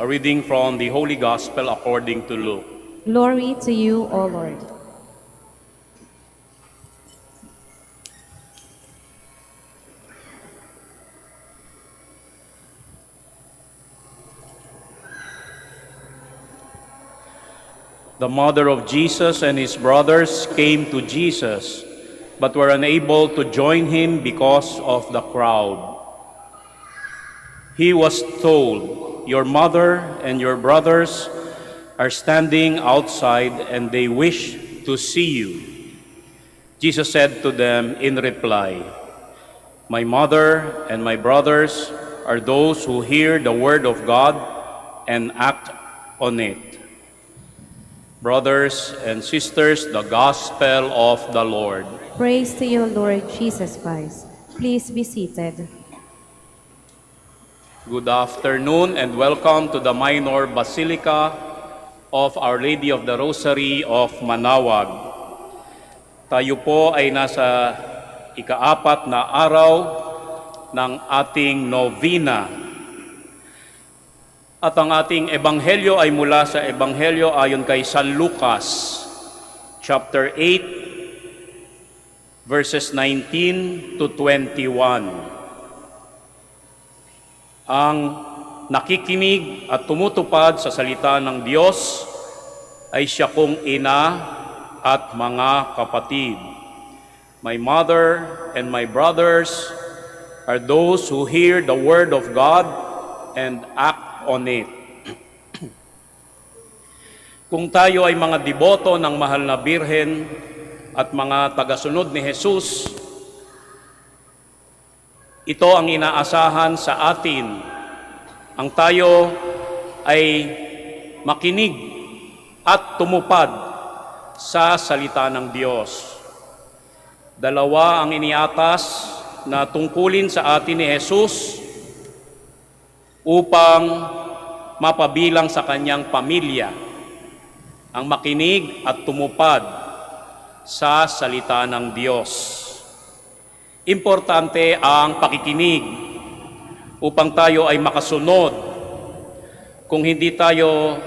D: A reading from the Holy Gospel according to Luke.
B: Glory to you, O Lord.
D: The mother of Jesus and his brothers came to Jesus, but were unable to join him because of the crowd. He was told, "Your mother and your brothers are standing outside and they wish to see you." Jesus said to them in reply, "My mother and my brothers are those who hear the word of God and act on it." Brothers and sisters, the Gospel of the Lord.
B: Praise to you, Lord Jesus Christ. Please be seated.
D: Good afternoon and welcome to the Minor Basilica of Our Lady of the Rosary of Manaoag. Tayo po ay nasa ika-4 na araw ng ating Novena. At ang ating ebanghelyo ay mula sa ebanghelyo ayon kay San Lucas, chapter 8, verses 19 to 21. Ang nakikinig at tumutupad sa salita ng Diyos ay siya kong ina at mga kapatid. My mother and my brothers are those who hear the word of God and act on it. Kung tayo ay mga deboto ng mahal na Birhen at mga tagasunod ni Jesus, ito ang inaasahan sa atin. Ang tayo ay makinig at tumupad sa salita ng Diyos. Dalawa ang iniatas na tungkulin sa atin ni Jesus upang mapabilang sa kanyang pamilya, ang makinig at tumupad sa salita ng Diyos. Importante ang pakikinig upang tayo ay makasunod. Kung hindi tayo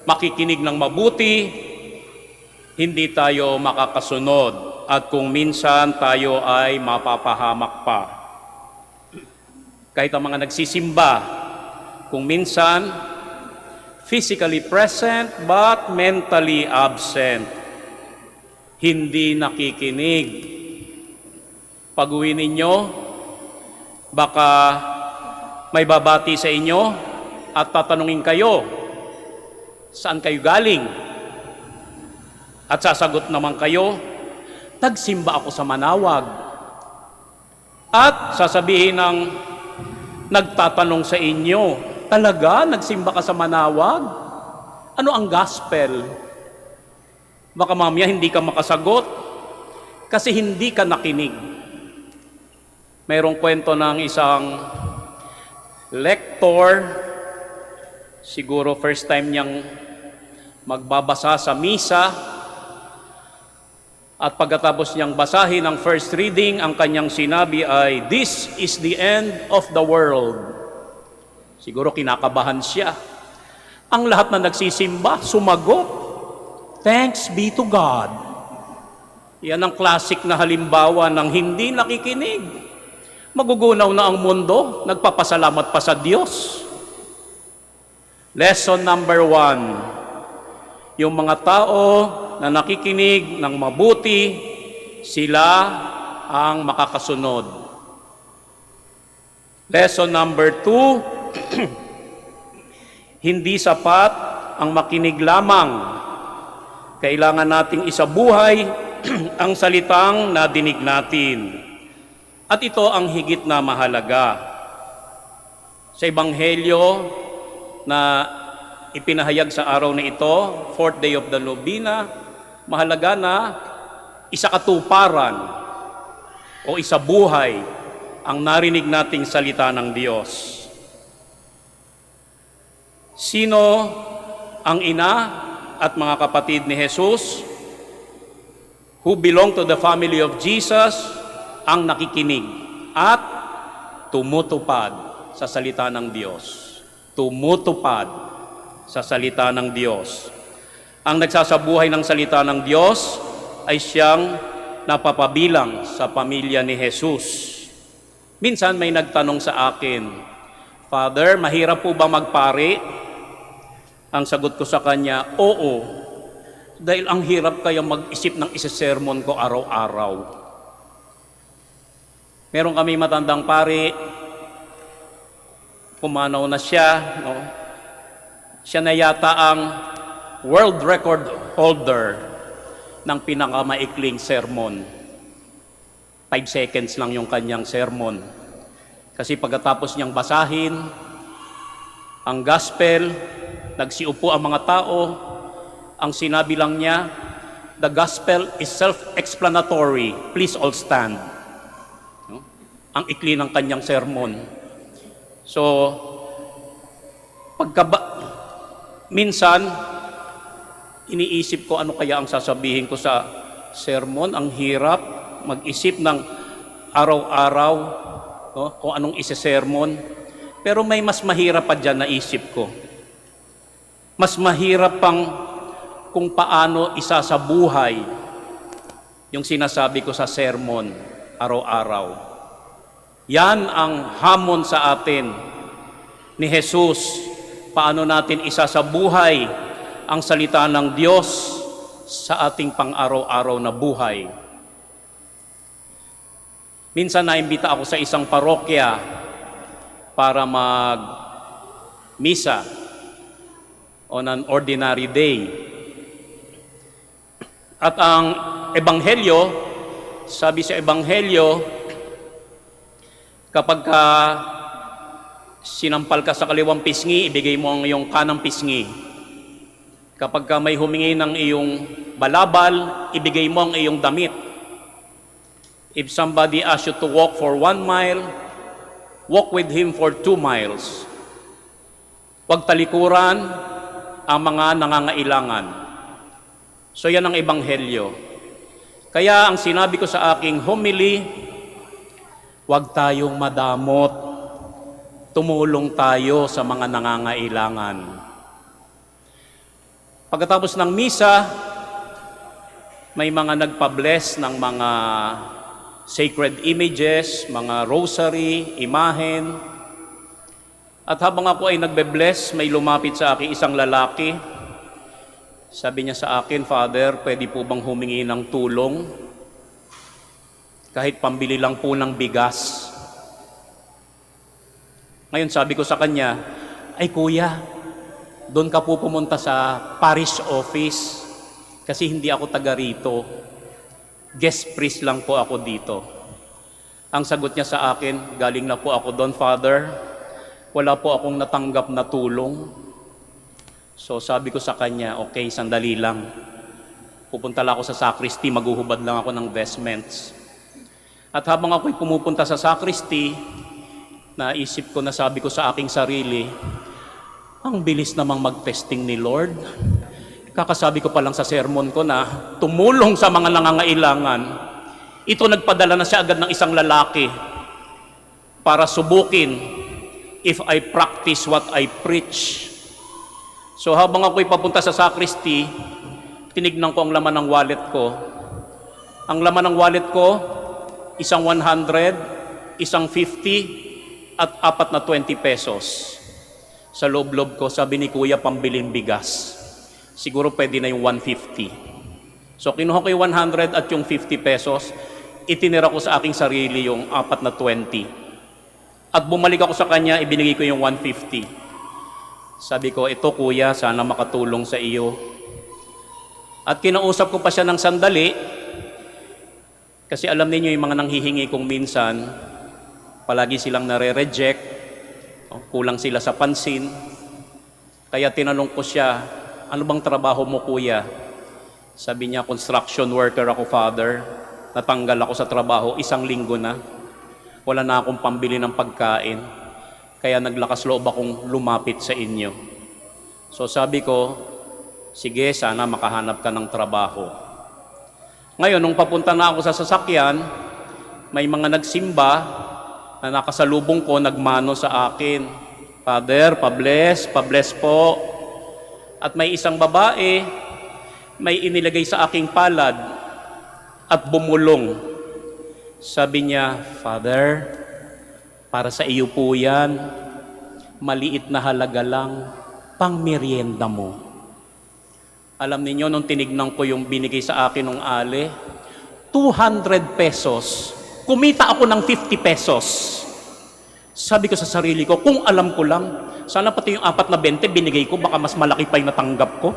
D: makikinig ng mabuti, hindi tayo makakasunod at kung minsan tayo ay mapapahamak pa. Kahit ang mga nagsisimba, kung minsan, physically present but mentally absent, hindi nakikinig. Pag-uwi ninyo, baka may babati sa inyo at tatanungin kayo, saan kayo galing? At sasagot naman kayo, nagsimba ako sa Manaoag. At sasabihin ng nagtatanong sa inyo, talaga nagsimba ka sa Manaoag? Ano ang gospel? Baka mamaya hindi ka makasagot kasi hindi ka nakinig. Mayroong kwento ng isang lector, siguro first time niyang magbabasa sa misa, at pagkatapos niyang basahin ang first reading, ang kanyang sinabi ay, "This is the end of the world." Siguro kinakabahan siya. Ang lahat na nagsisimba, sumagot, "Thanks be to God." Yan ang classic na halimbawa ng hindi nakikinig. Magugunaw na ang mundo, nagpapasalamat pa sa Diyos. Lesson number 1, yung mga tao na nakikinig ng mabuti, sila ang makakasunod. Lesson number 2, hindi sapat ang makinig lamang. Kailangan nating isabuhay ang salitang nadinig natin. At ito ang higit na mahalaga. Sa Ebanghelyo na ipinahayag sa araw na ito, 4th day of the Novena, mahalaga na isakatuparan o isabuhay ang narinig nating salita ng Diyos. Sino ang ina at mga kapatid ni Jesus who belong to the family of Jesus? Ang nakikinig at tumutupad sa salita ng Diyos. Tumutupad sa salita ng Diyos. Ang nagsasabuhay ng salita ng Diyos ay siyang napapabilang sa pamilya ni Jesus. Minsan may nagtanong sa akin, Father, mahirap po ba magpari? Ang sagot ko sa kanya, oo. Dahil ang hirap kaya mag-isip ng isa-sermon ko araw-araw. Meron kami matandang pari, pumanaw na siya. No? Siya na yata ang world record holder ng pinakamaikling sermon. 5 seconds lang yung kanyang sermon. Kasi pagkatapos niyang basahin ang gospel, nagsiupo ang mga tao, ang sinabi lang niya, the gospel is self-explanatory. Please all stand. No? Ang ikli ng kanyang sermon. So, minsan, iniisip ko ano kaya ang sasabihin ko sa sermon. Ang hirap mag-isip ng araw-araw, no, kung anong isa-sermon. Pero may mas mahirap pa dyan na isip ko. Mas mahirap pang kung paano isasabuhay yung sinasabi ko sa sermon araw-araw. Yan ang hamon sa atin ni Jesus. Paano natin isasabuhay ang salita ng Diyos sa ating pang-araw-araw na buhay. Minsan naimbita ako sa isang parokya para mag-misa on an ordinary day. At ang ebanghelyo, sabi sa ebanghelyo, kapag sinampal ka sa kaliwang pisngi, ibigay mo ang iyong kanang pisngi. Kapag may humingi ng iyong balabal, ibigay mo ang iyong damit. If somebody asks you to walk for 1 mile, walk with him for 2 miles. Huwag talikuran ang mga nangangailangan. So yan ang ebanghelyo. Kaya ang sinabi ko sa aking homily, huwag tayong madamot. Tumulong tayo sa mga nangangailangan. Pagkatapos ng misa, may mga nagpa-bless ng mga sacred images, mga rosary, imahen. At habang ako ay nagbe-bless, may lumapit sa akin isang lalaki. Sabi niya sa akin, Father, pwede po bang humingi ng tulong? Kahit pambili lang po ng bigas. Ngayon sabi ko sa kanya, ay kuya, doon ka po pumunta sa parish office kasi hindi ako taga rito. Guest priest lang po ako dito. Ang sagot niya sa akin, galing na po ako doon, Father. Wala po akong natanggap na tulong. So sabi ko sa kanya, okay, sandali lang. Pupunta lang ako sa sacristy, maghuhubad lang ako ng vestments. At habang ako'y pumupunta sa sacristy, naisip ko na sabi ko sa aking sarili, ang bilis namang mag-testing ni Lord. Kakasabi ko pa lang sa sermon ko na tumulong sa mga nangangailangan. Ito nagpadala na siya agad ng isang lalaki para subukin if I practice what I preach. So habang ako'y papunta sa sacristy, tinignan ko ang laman ng wallet ko. Ang laman ng wallet ko, isang 100, isang 50, at 4 na 20 pesos. Sa loob-loob ko, sabi ni Kuya, pambiling bigas. Siguro pwede na yung 150. So kinuha ko yung 100 at yung 50 pesos, itinira ko sa aking sarili yung 4 na 20. At bumalik ako sa kanya, ibinigay ko yung 150. Sabi ko, ito kuya, sana makatulong sa iyo. At kinausap ko pa siya ng sandali, kasi alam niyo yung mga nanghihingi kong minsan, palagi silang nare-reject, kulang sila sa pansin. Kaya tinanong ko siya, ano bang trabaho mo kuya? Sabi niya, construction worker ako, Father. Natanggal ako sa trabaho, 1 linggo na. Wala na akong pambili ng pagkain. Kaya naglakas loob akong lumapit sa inyo. So sabi ko, sige, sana makahanap ka ng trabaho. Ngayon, nung papunta na ako sa sasakyan, may mga nagsimba na nakasalubong ko nagmano sa akin, Father, pabless po. At may isang babae, may inilagay sa aking palad at bumulong. Sabi niya, Father, para sa iyo po yan, maliit na halaga lang, pang merienda mo. Alam niyo nung tinignan ko yung binigay sa akin ng ale, 200 pesos. Kumita ako ng 50 pesos. Sabi ko sa sarili ko, kung alam ko lang, sana pati yung 4 na 20 binigay ko, baka mas malaki pa yung natanggap ko.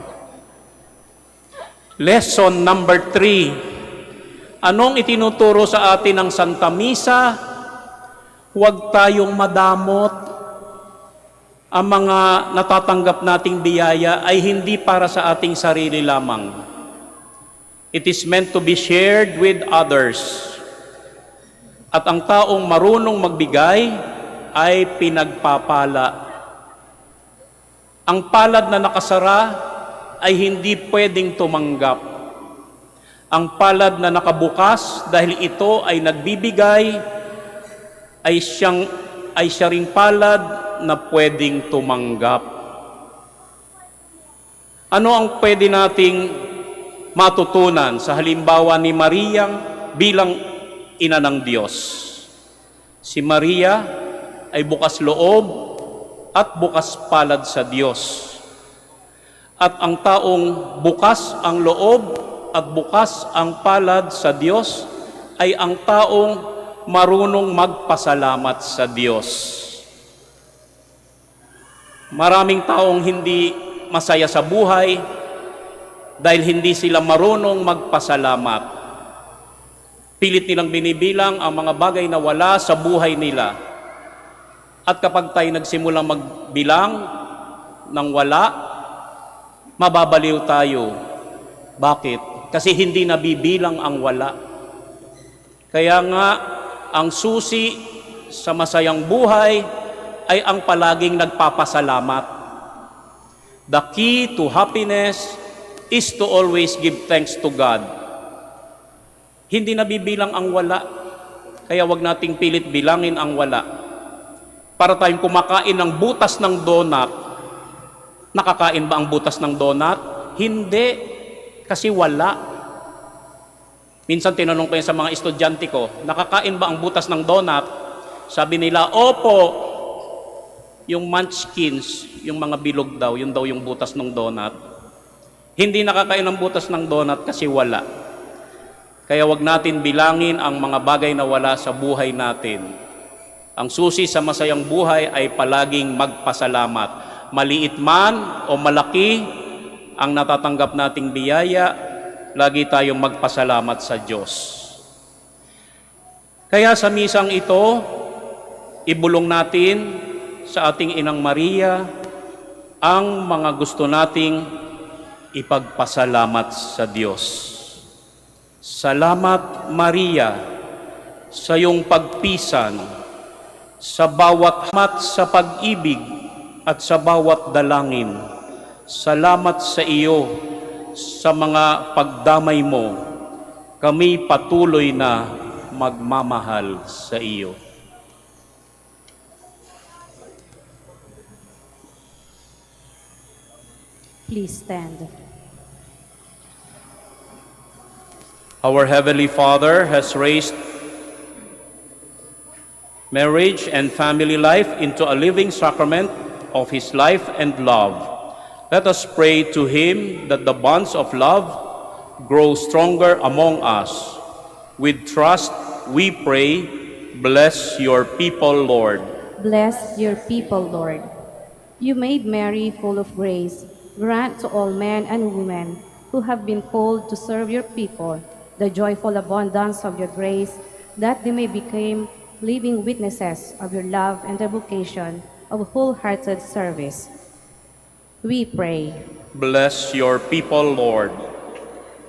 D: Lesson number 3. Anong itinuturo sa atin ng Santa Misa? Huwag tayong madamot. Ang mga natatanggap nating biyaya ay hindi para sa ating sarili lamang. It is meant to be shared with others. At ang taong marunong magbigay ay pinagpapala. Ang palad na nakasara ay hindi pwedeng tumanggap. Ang palad na nakabukas dahil ito ay nagbibigay ay siya ring palad na pwedeng tumanggap. Ano ang pwede nating matutunan sa halimbawa ni Maria bilang ina ng Diyos? Si Maria ay bukas loob at bukas palad sa Diyos. At ang taong bukas ang loob at bukas ang palad sa Diyos ay ang taong marunong magpasalamat sa Diyos. Maraming taong hindi masaya sa buhay dahil hindi sila marunong magpasalamat. Pilit nilang binibilang ang mga bagay na wala sa buhay nila. At kapag tayo nagsimulang magbilang ng wala, mababaliw tayo. Bakit? Kasi hindi nabibilang ang wala. Kaya nga, ang susi sa masayang buhay ay ang palaging nagpapasalamat. The key to happiness is to always give thanks to God. Hindi nabibilang ang wala, kaya wag nating pilit bilangin ang wala. Para tayong kumakain ng butas ng donut, nakakain ba ang butas ng donut? Hindi, kasi wala. Minsan tinanong ko yan sa mga estudyante ko, nakakain ba ang butas ng donut? Sabi nila, opo. Yung munchkins, yung mga bilog daw, yun daw yung butas ng donut. Hindi nakakain ng butas ng donut kasi wala. Kaya wag natin bilangin ang mga bagay na wala sa buhay natin. Ang susi sa masayang buhay ay palaging magpasalamat. Maliit man o malaki ang natatanggap nating biyaya, lagi tayong magpasalamat sa Diyos. Kaya sa misang ito, ibulong natin sa ating Inang Maria ang mga gusto nating ipagpasalamat sa Diyos. Salamat, Maria, sa iyong pagpisan, sa bawat mat sa pag-ibig at sa bawat dalangin. Salamat sa iyo sa mga pagdamay mo. Kami patuloy na magmamahal sa iyo.
B: Please stand.
D: Our Heavenly Father has raised marriage and family life into a living sacrament of His life and love. Let us pray to Him that the bonds of love grow stronger among us. With trust, we pray, bless your people, Lord.
B: Bless your people, Lord. You made Mary full of grace. Grant to all men and women who have been called to serve your people the joyful abundance of your grace, that they may become living witnesses of your love and the vocation of wholehearted service. We pray.
D: Bless your people, Lord.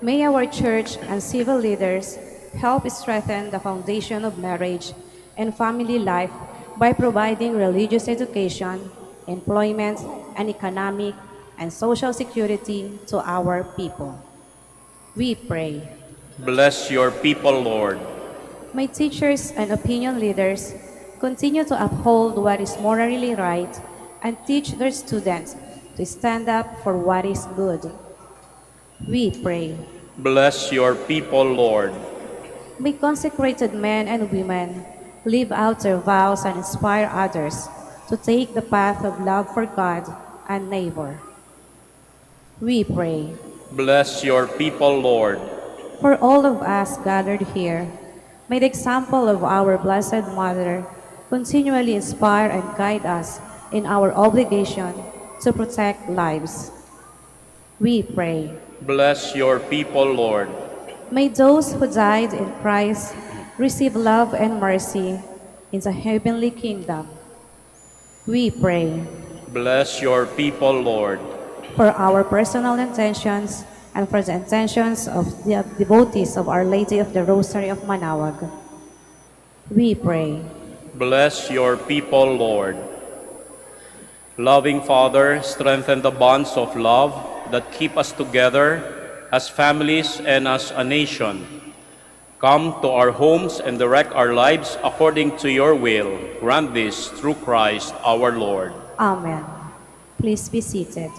B: May our church and civil leaders help strengthen the foundation of marriage and family life by providing religious education, employment, and economic and social security to our people. We pray.
D: Bless your people, Lord.
B: May teachers and opinion leaders continue to uphold what is morally right and teach their students to stand up for what is good. We pray.
D: Bless your people, Lord.
B: May consecrated men and women live out their vows and inspire others to take the path of love for God and neighbor. We pray.
D: Bless your people, Lord.
B: For all of us gathered here, may the example of our Blessed Mother continually inspire and guide us in our obligation to protect lives. We pray.
D: Bless your people, Lord.
B: May those who died in Christ receive love and mercy in the heavenly kingdom. We pray.
D: Bless your people, Lord.
B: For our personal intentions and for the intentions of the devotees of Our Lady of the Rosary of Manaoag. We pray.
D: Bless your people, Lord. Loving Father, strengthen the bonds of love that keep us together as families and as a nation. Come to our homes and direct our lives according to your will. Grant this through Christ our Lord.
B: Amen. Please be seated.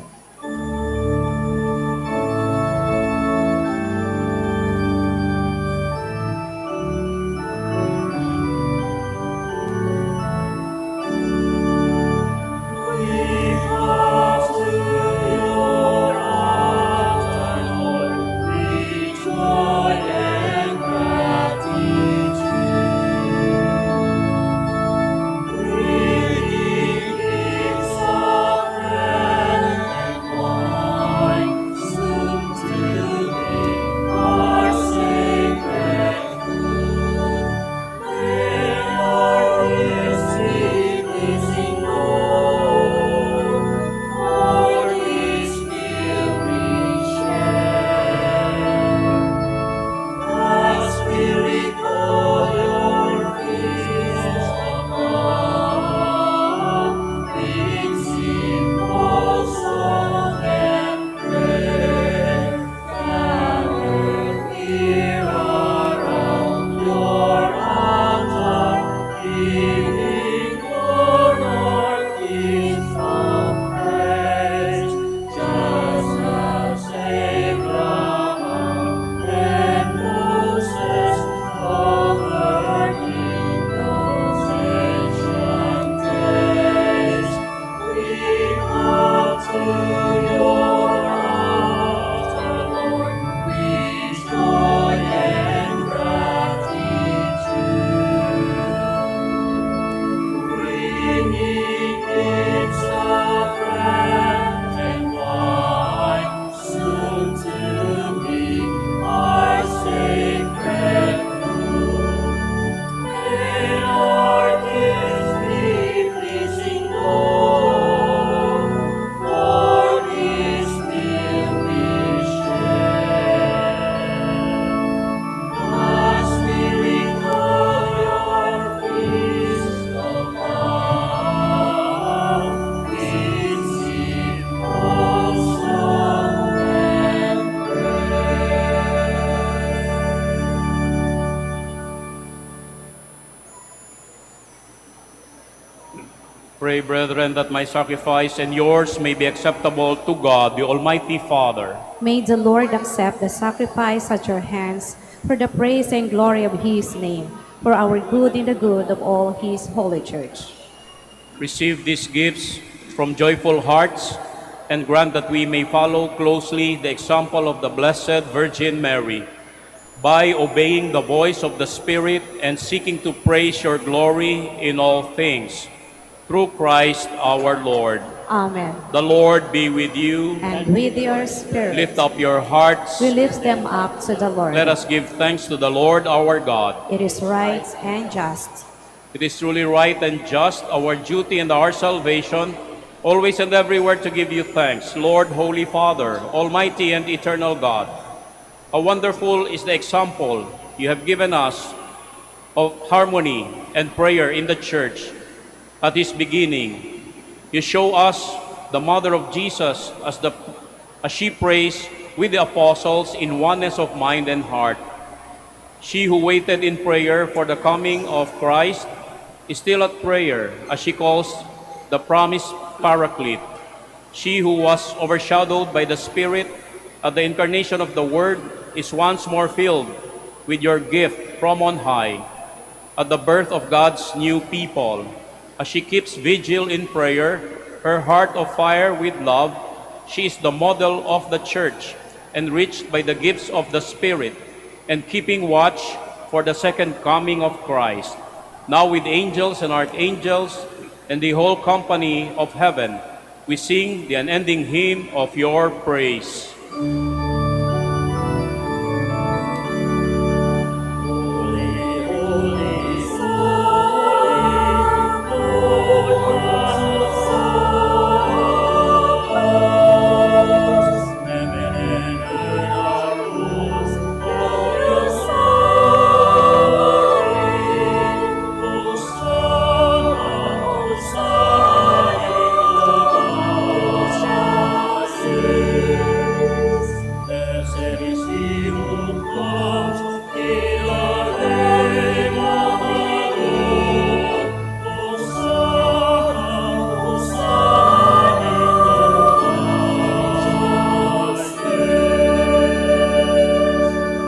D: Pray, brethren, that my sacrifice and yours may be acceptable to God, the Almighty Father.
B: May the Lord accept the sacrifice at your hands for the praise and glory of his name, for our good and the good of all his holy church.
D: Receive these gifts from joyful hearts and grant that we may follow closely the example of the Blessed Virgin Mary by obeying the voice of the Spirit and seeking to praise your glory in all things. Through Christ our Lord.
B: Amen.
D: The Lord be with you.
B: And with your spirit.
D: Lift up your hearts.
B: We lift them up to the Lord.
D: Let us give thanks to the Lord our God.
B: It is right and just.
D: It is truly right and just, our duty and our salvation, always and everywhere to give you thanks, Lord, Holy Father, Almighty and eternal God. How wonderful is the example you have given us of harmony and prayer in the Church. At its beginning, you show us the Mother of Jesus as she prays with the apostles in oneness of mind and heart. She who waited in prayer for the coming of Christ Still at prayer, as she calls the promised Paraclete, she who was overshadowed by the Spirit at the incarnation of the Word is once more filled with your gift from on high at the birth of God's new people. As she keeps vigil in prayer, her heart of fire with love, she is the model of the Church, enriched by the gifts of the Spirit, and keeping watch for the second coming of Christ. Now with angels and archangels and the whole company of heaven, we sing the unending hymn of your praise.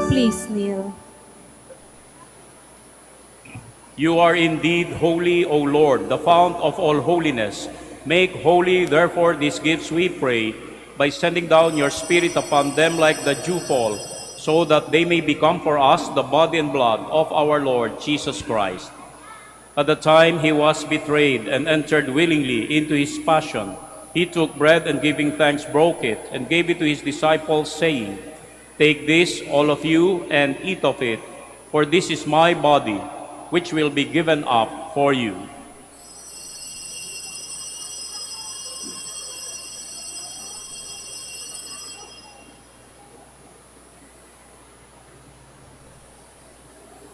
B: Please kneel.
D: You are indeed holy, O Lord, the fount of all holiness. Make holy, therefore, these gifts, we pray, by sending down your Spirit upon them like the dewfall, so that they may become for us the body and blood of our Lord Jesus Christ. At the time he was betrayed and entered willingly into his passion, he took bread and giving thanks broke it and gave it to his disciples, saying, "Take this, all of you, and eat of it, for this is my body, which will be given up for you."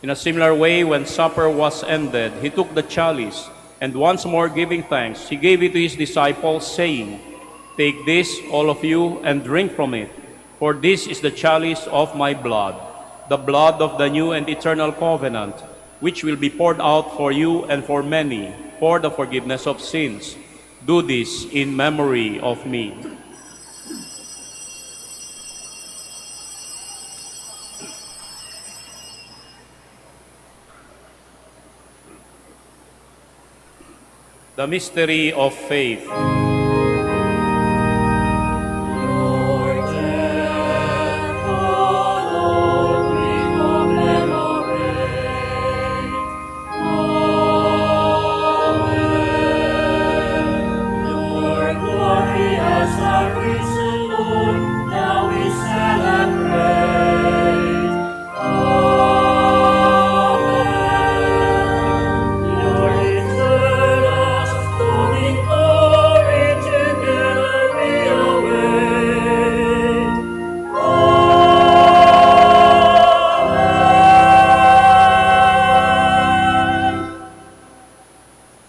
D: In a similar way, when supper was ended, he took the chalice, and once more giving thanks, he gave it to his disciples, saying, "Take this, all of you, and drink from it, for this is the chalice of my blood, the blood of the new and eternal covenant, which will be poured out for you and for many, for the forgiveness of sins. Do this in memory of me." The mystery of faith.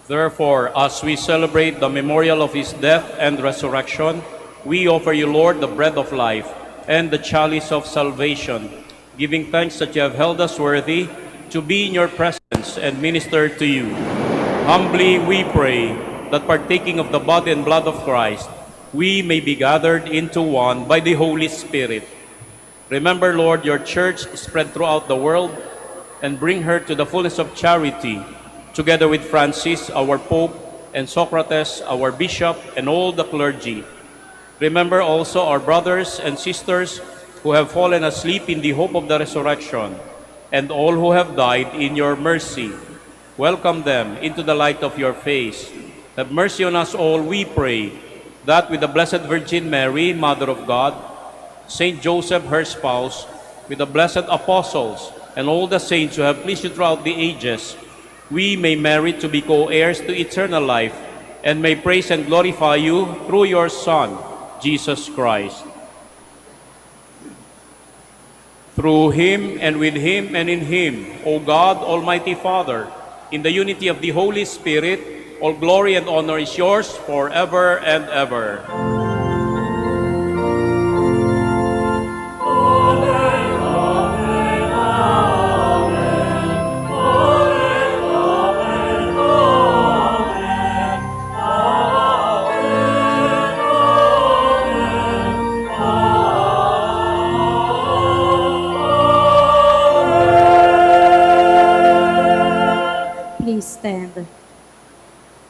D: Therefore, as we celebrate the memorial of his death and resurrection, we offer you, Lord, the bread of life and the chalice of salvation, giving thanks that you have held us worthy to be in your presence and minister to you. Humbly we pray that partaking of the body and blood of Christ, we may be gathered into one by the Holy Spirit. Remember, Lord, your church spread throughout the world, and bring her to the fullness of charity, together with Francis, our Pope, and Socrates, our Bishop, and all the clergy. Remember also our brothers and sisters who have fallen asleep in the hope of the resurrection, and all who have died in your mercy. Welcome them into the light of your face. Have mercy on us all, we pray, that with the Blessed Virgin Mary, Mother of God, Saint Joseph, her spouse, with the blessed apostles, and all the saints who have pleased you throughout the ages, we may merit to be co-heirs to eternal life, and may praise and glorify you through your Son, Jesus Christ. Through him, and with him, and in him, O God, Almighty Father, in the unity of the Holy Spirit, all glory and honor is yours forever and ever.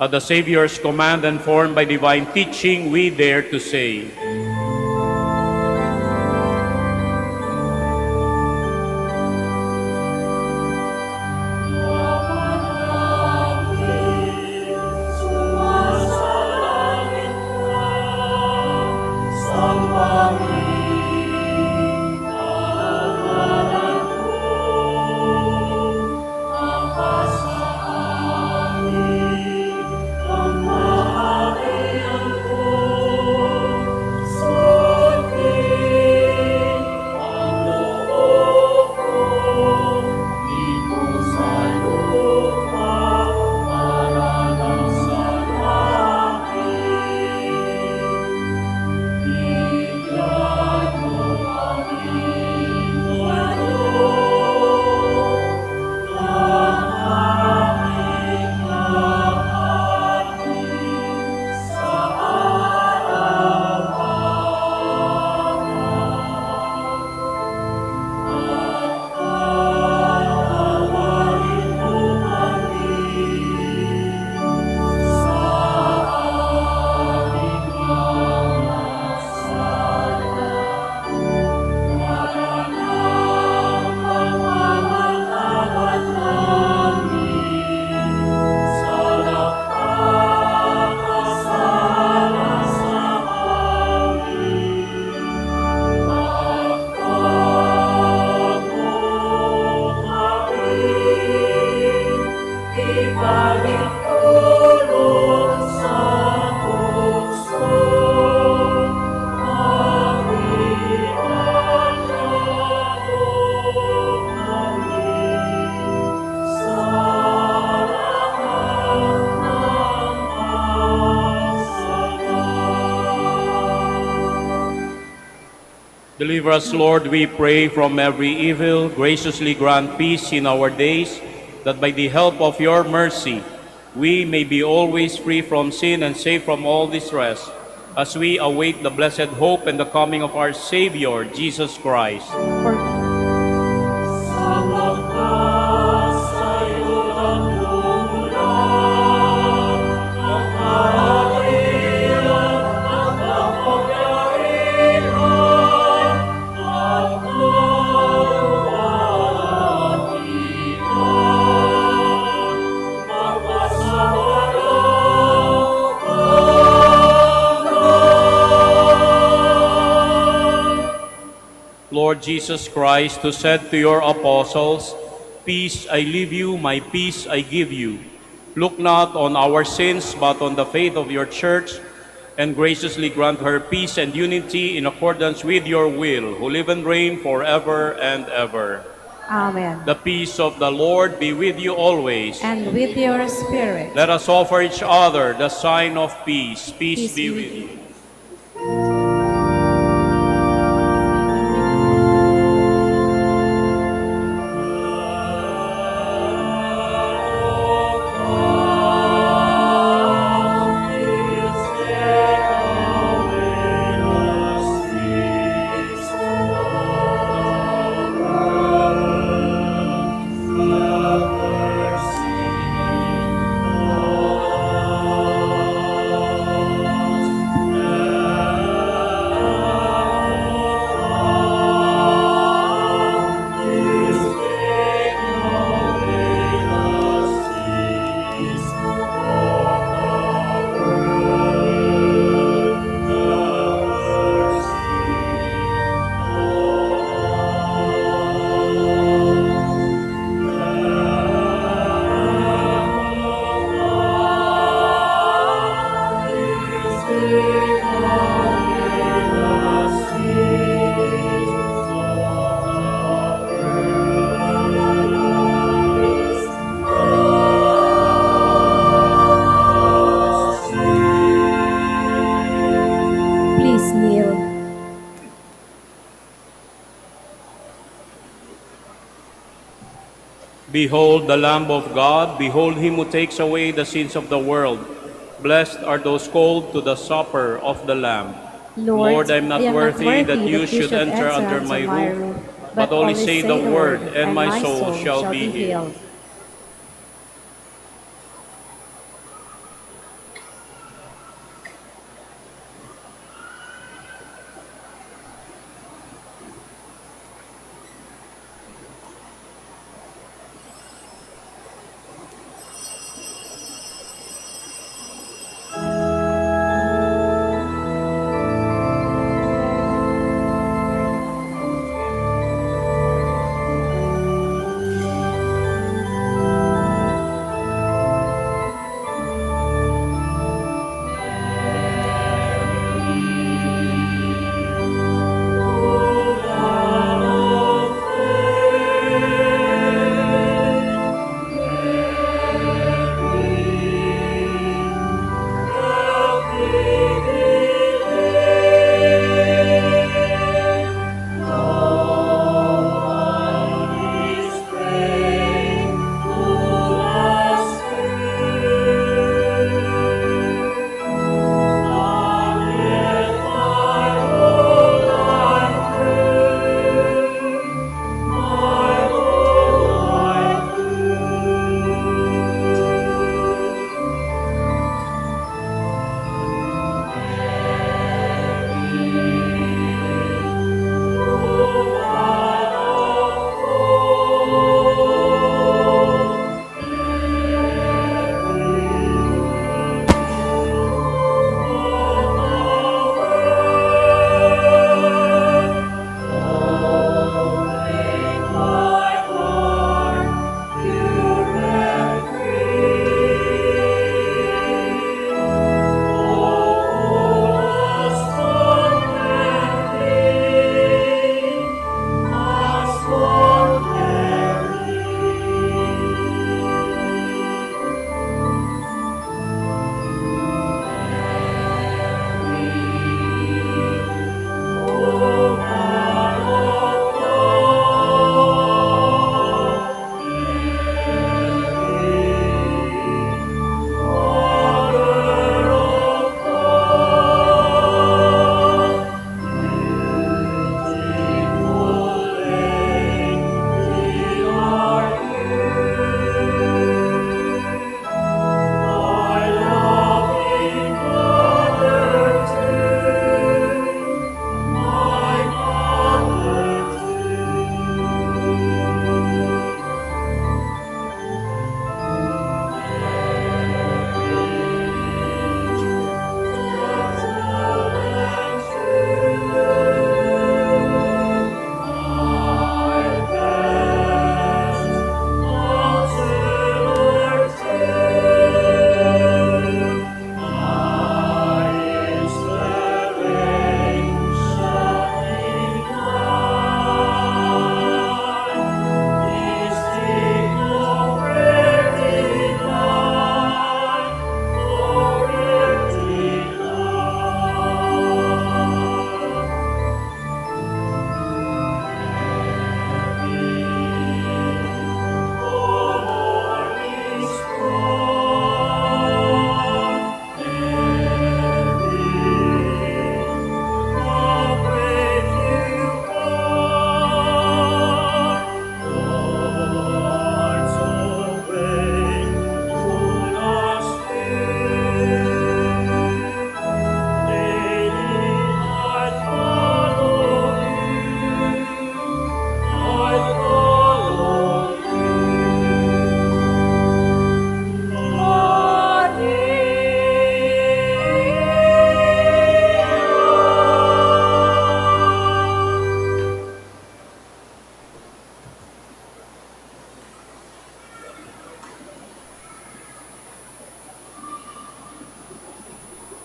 D: At the Savior's command and formed by divine teaching, we dare to say, Deliver us, Lord, we pray, from every evil. Graciously grant peace in our days, that by the help of your mercy, we may be always free from sin and safe from all distress, as we await the blessed hope and the coming of our Savior, Jesus Christ.
B: For
D: Lord Jesus Christ, who said to your apostles, "Peace I leave you, my peace I give you," look not on our sins, but on the faith of your church, and graciously grant her peace and unity in accordance with your will, who live and reign forever and ever.
B: Amen.
D: The peace of the Lord be with you always.
B: And with your spirit.
D: Let us offer each other the sign of peace. Peace be with you.
B: Please kneel.
D: Behold the Lamb of God, behold him who takes away the sins of the world. Blessed are those called to the supper of the Lamb. Lord, I am not worthy that you should enter under my roof, but only say the word, and my soul shall be healed.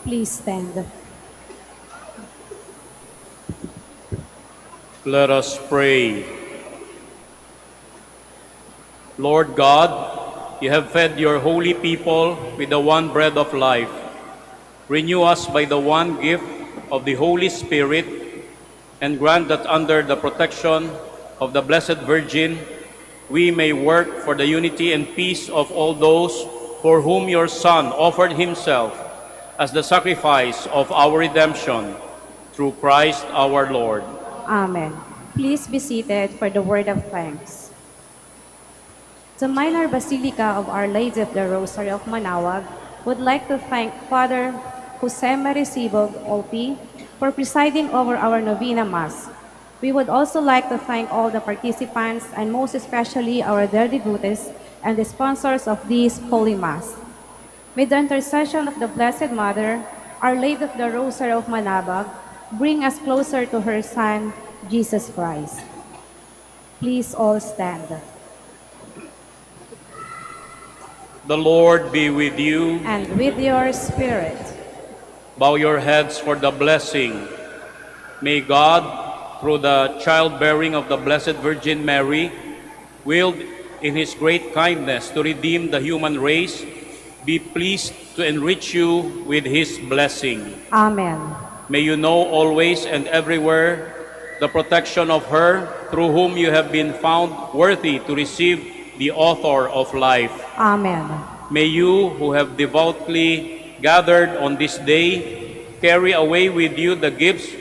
B: Please stand.
D: Let us pray. Lord God, you have fed your holy people with the one bread of life. Renew us by the one gift of the Holy Spirit, and grant that under the protection of the Blessed Virgin, we may work for the unity and peace of all those for whom your Son offered himself as the sacrifice of our redemption, through Christ our Lord.
B: Amen. Please be seated for the word of thanks. The Minor Basilica of Our Lady of the Rosary of Manaoag would like to thank Father Jose Maricibog, OP, for presiding over our Novena Mass. We would also like to thank all the participants and most especially our dear devotees and the sponsors of this Holy Mass. May the intercession of the Blessed Mother, Our Lady of the Rosary of Manaoag, bring us closer to her Son, Jesus Christ. Please all stand.
D: The Lord be with you.
B: And with your spirit.
D: Bow your heads for the blessing. May God, through the childbearing of the Blessed Virgin Mary, willed in his great kindness to redeem the human race, be pleased to enrich you with his blessing.
B: Amen.
D: May you know always and everywhere the protection of her through whom you have been found worthy to receive the author of life.
B: Amen.
D: May you, who have devoutly gathered on this day, carry away with you the gifts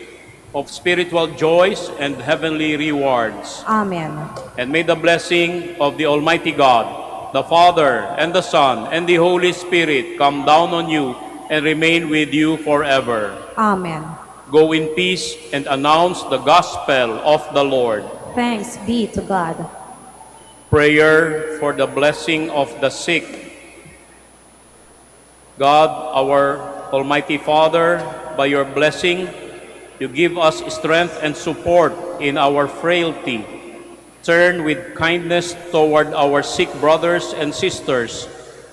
D: of spiritual joys and heavenly rewards.
B: Amen.
D: And may the blessing of the Almighty God, the Father, and the Son, and the Holy Spirit come down on you and remain with you forever.
B: Amen.
D: Go in peace and announce the gospel of the Lord.
B: Thanks be to God.
D: Prayer for the blessing of the sick. God, our Almighty Father, by your blessing, you give us strength and support in our frailty. Turn with kindness toward our sick brothers and sisters,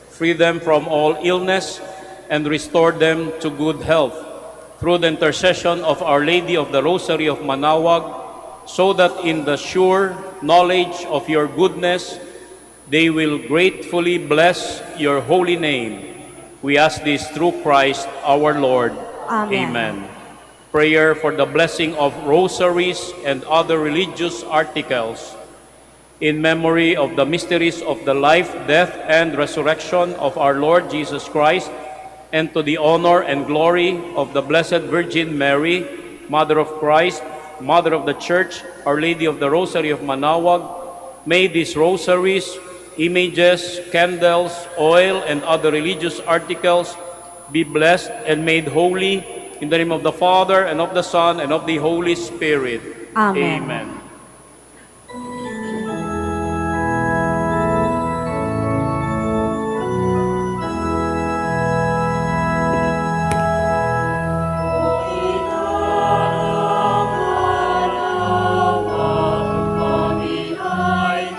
D: free them from all illness, and restore them to good health, through the intercession of Our Lady of the Rosary of Manaoag, so that in the sure knowledge of your goodness, they will gratefully bless your holy name. We ask this through Christ our Lord.
B: Amen.
D: Amen. Prayer for the blessing of rosaries and other religious articles. In memory of the mysteries of the life, death, and resurrection of our Lord Jesus Christ, and to the honor and glory of the Blessed Virgin Mary, Mother of Christ, Mother of the Church, Our Lady of the Rosary of Manaoag, may these rosaries, images, candles, oil, and other religious articles be blessed and made holy in the name of the Father, and of the Son, and of the Holy Spirit.
B: Amen.
D: Amen.
E: Behind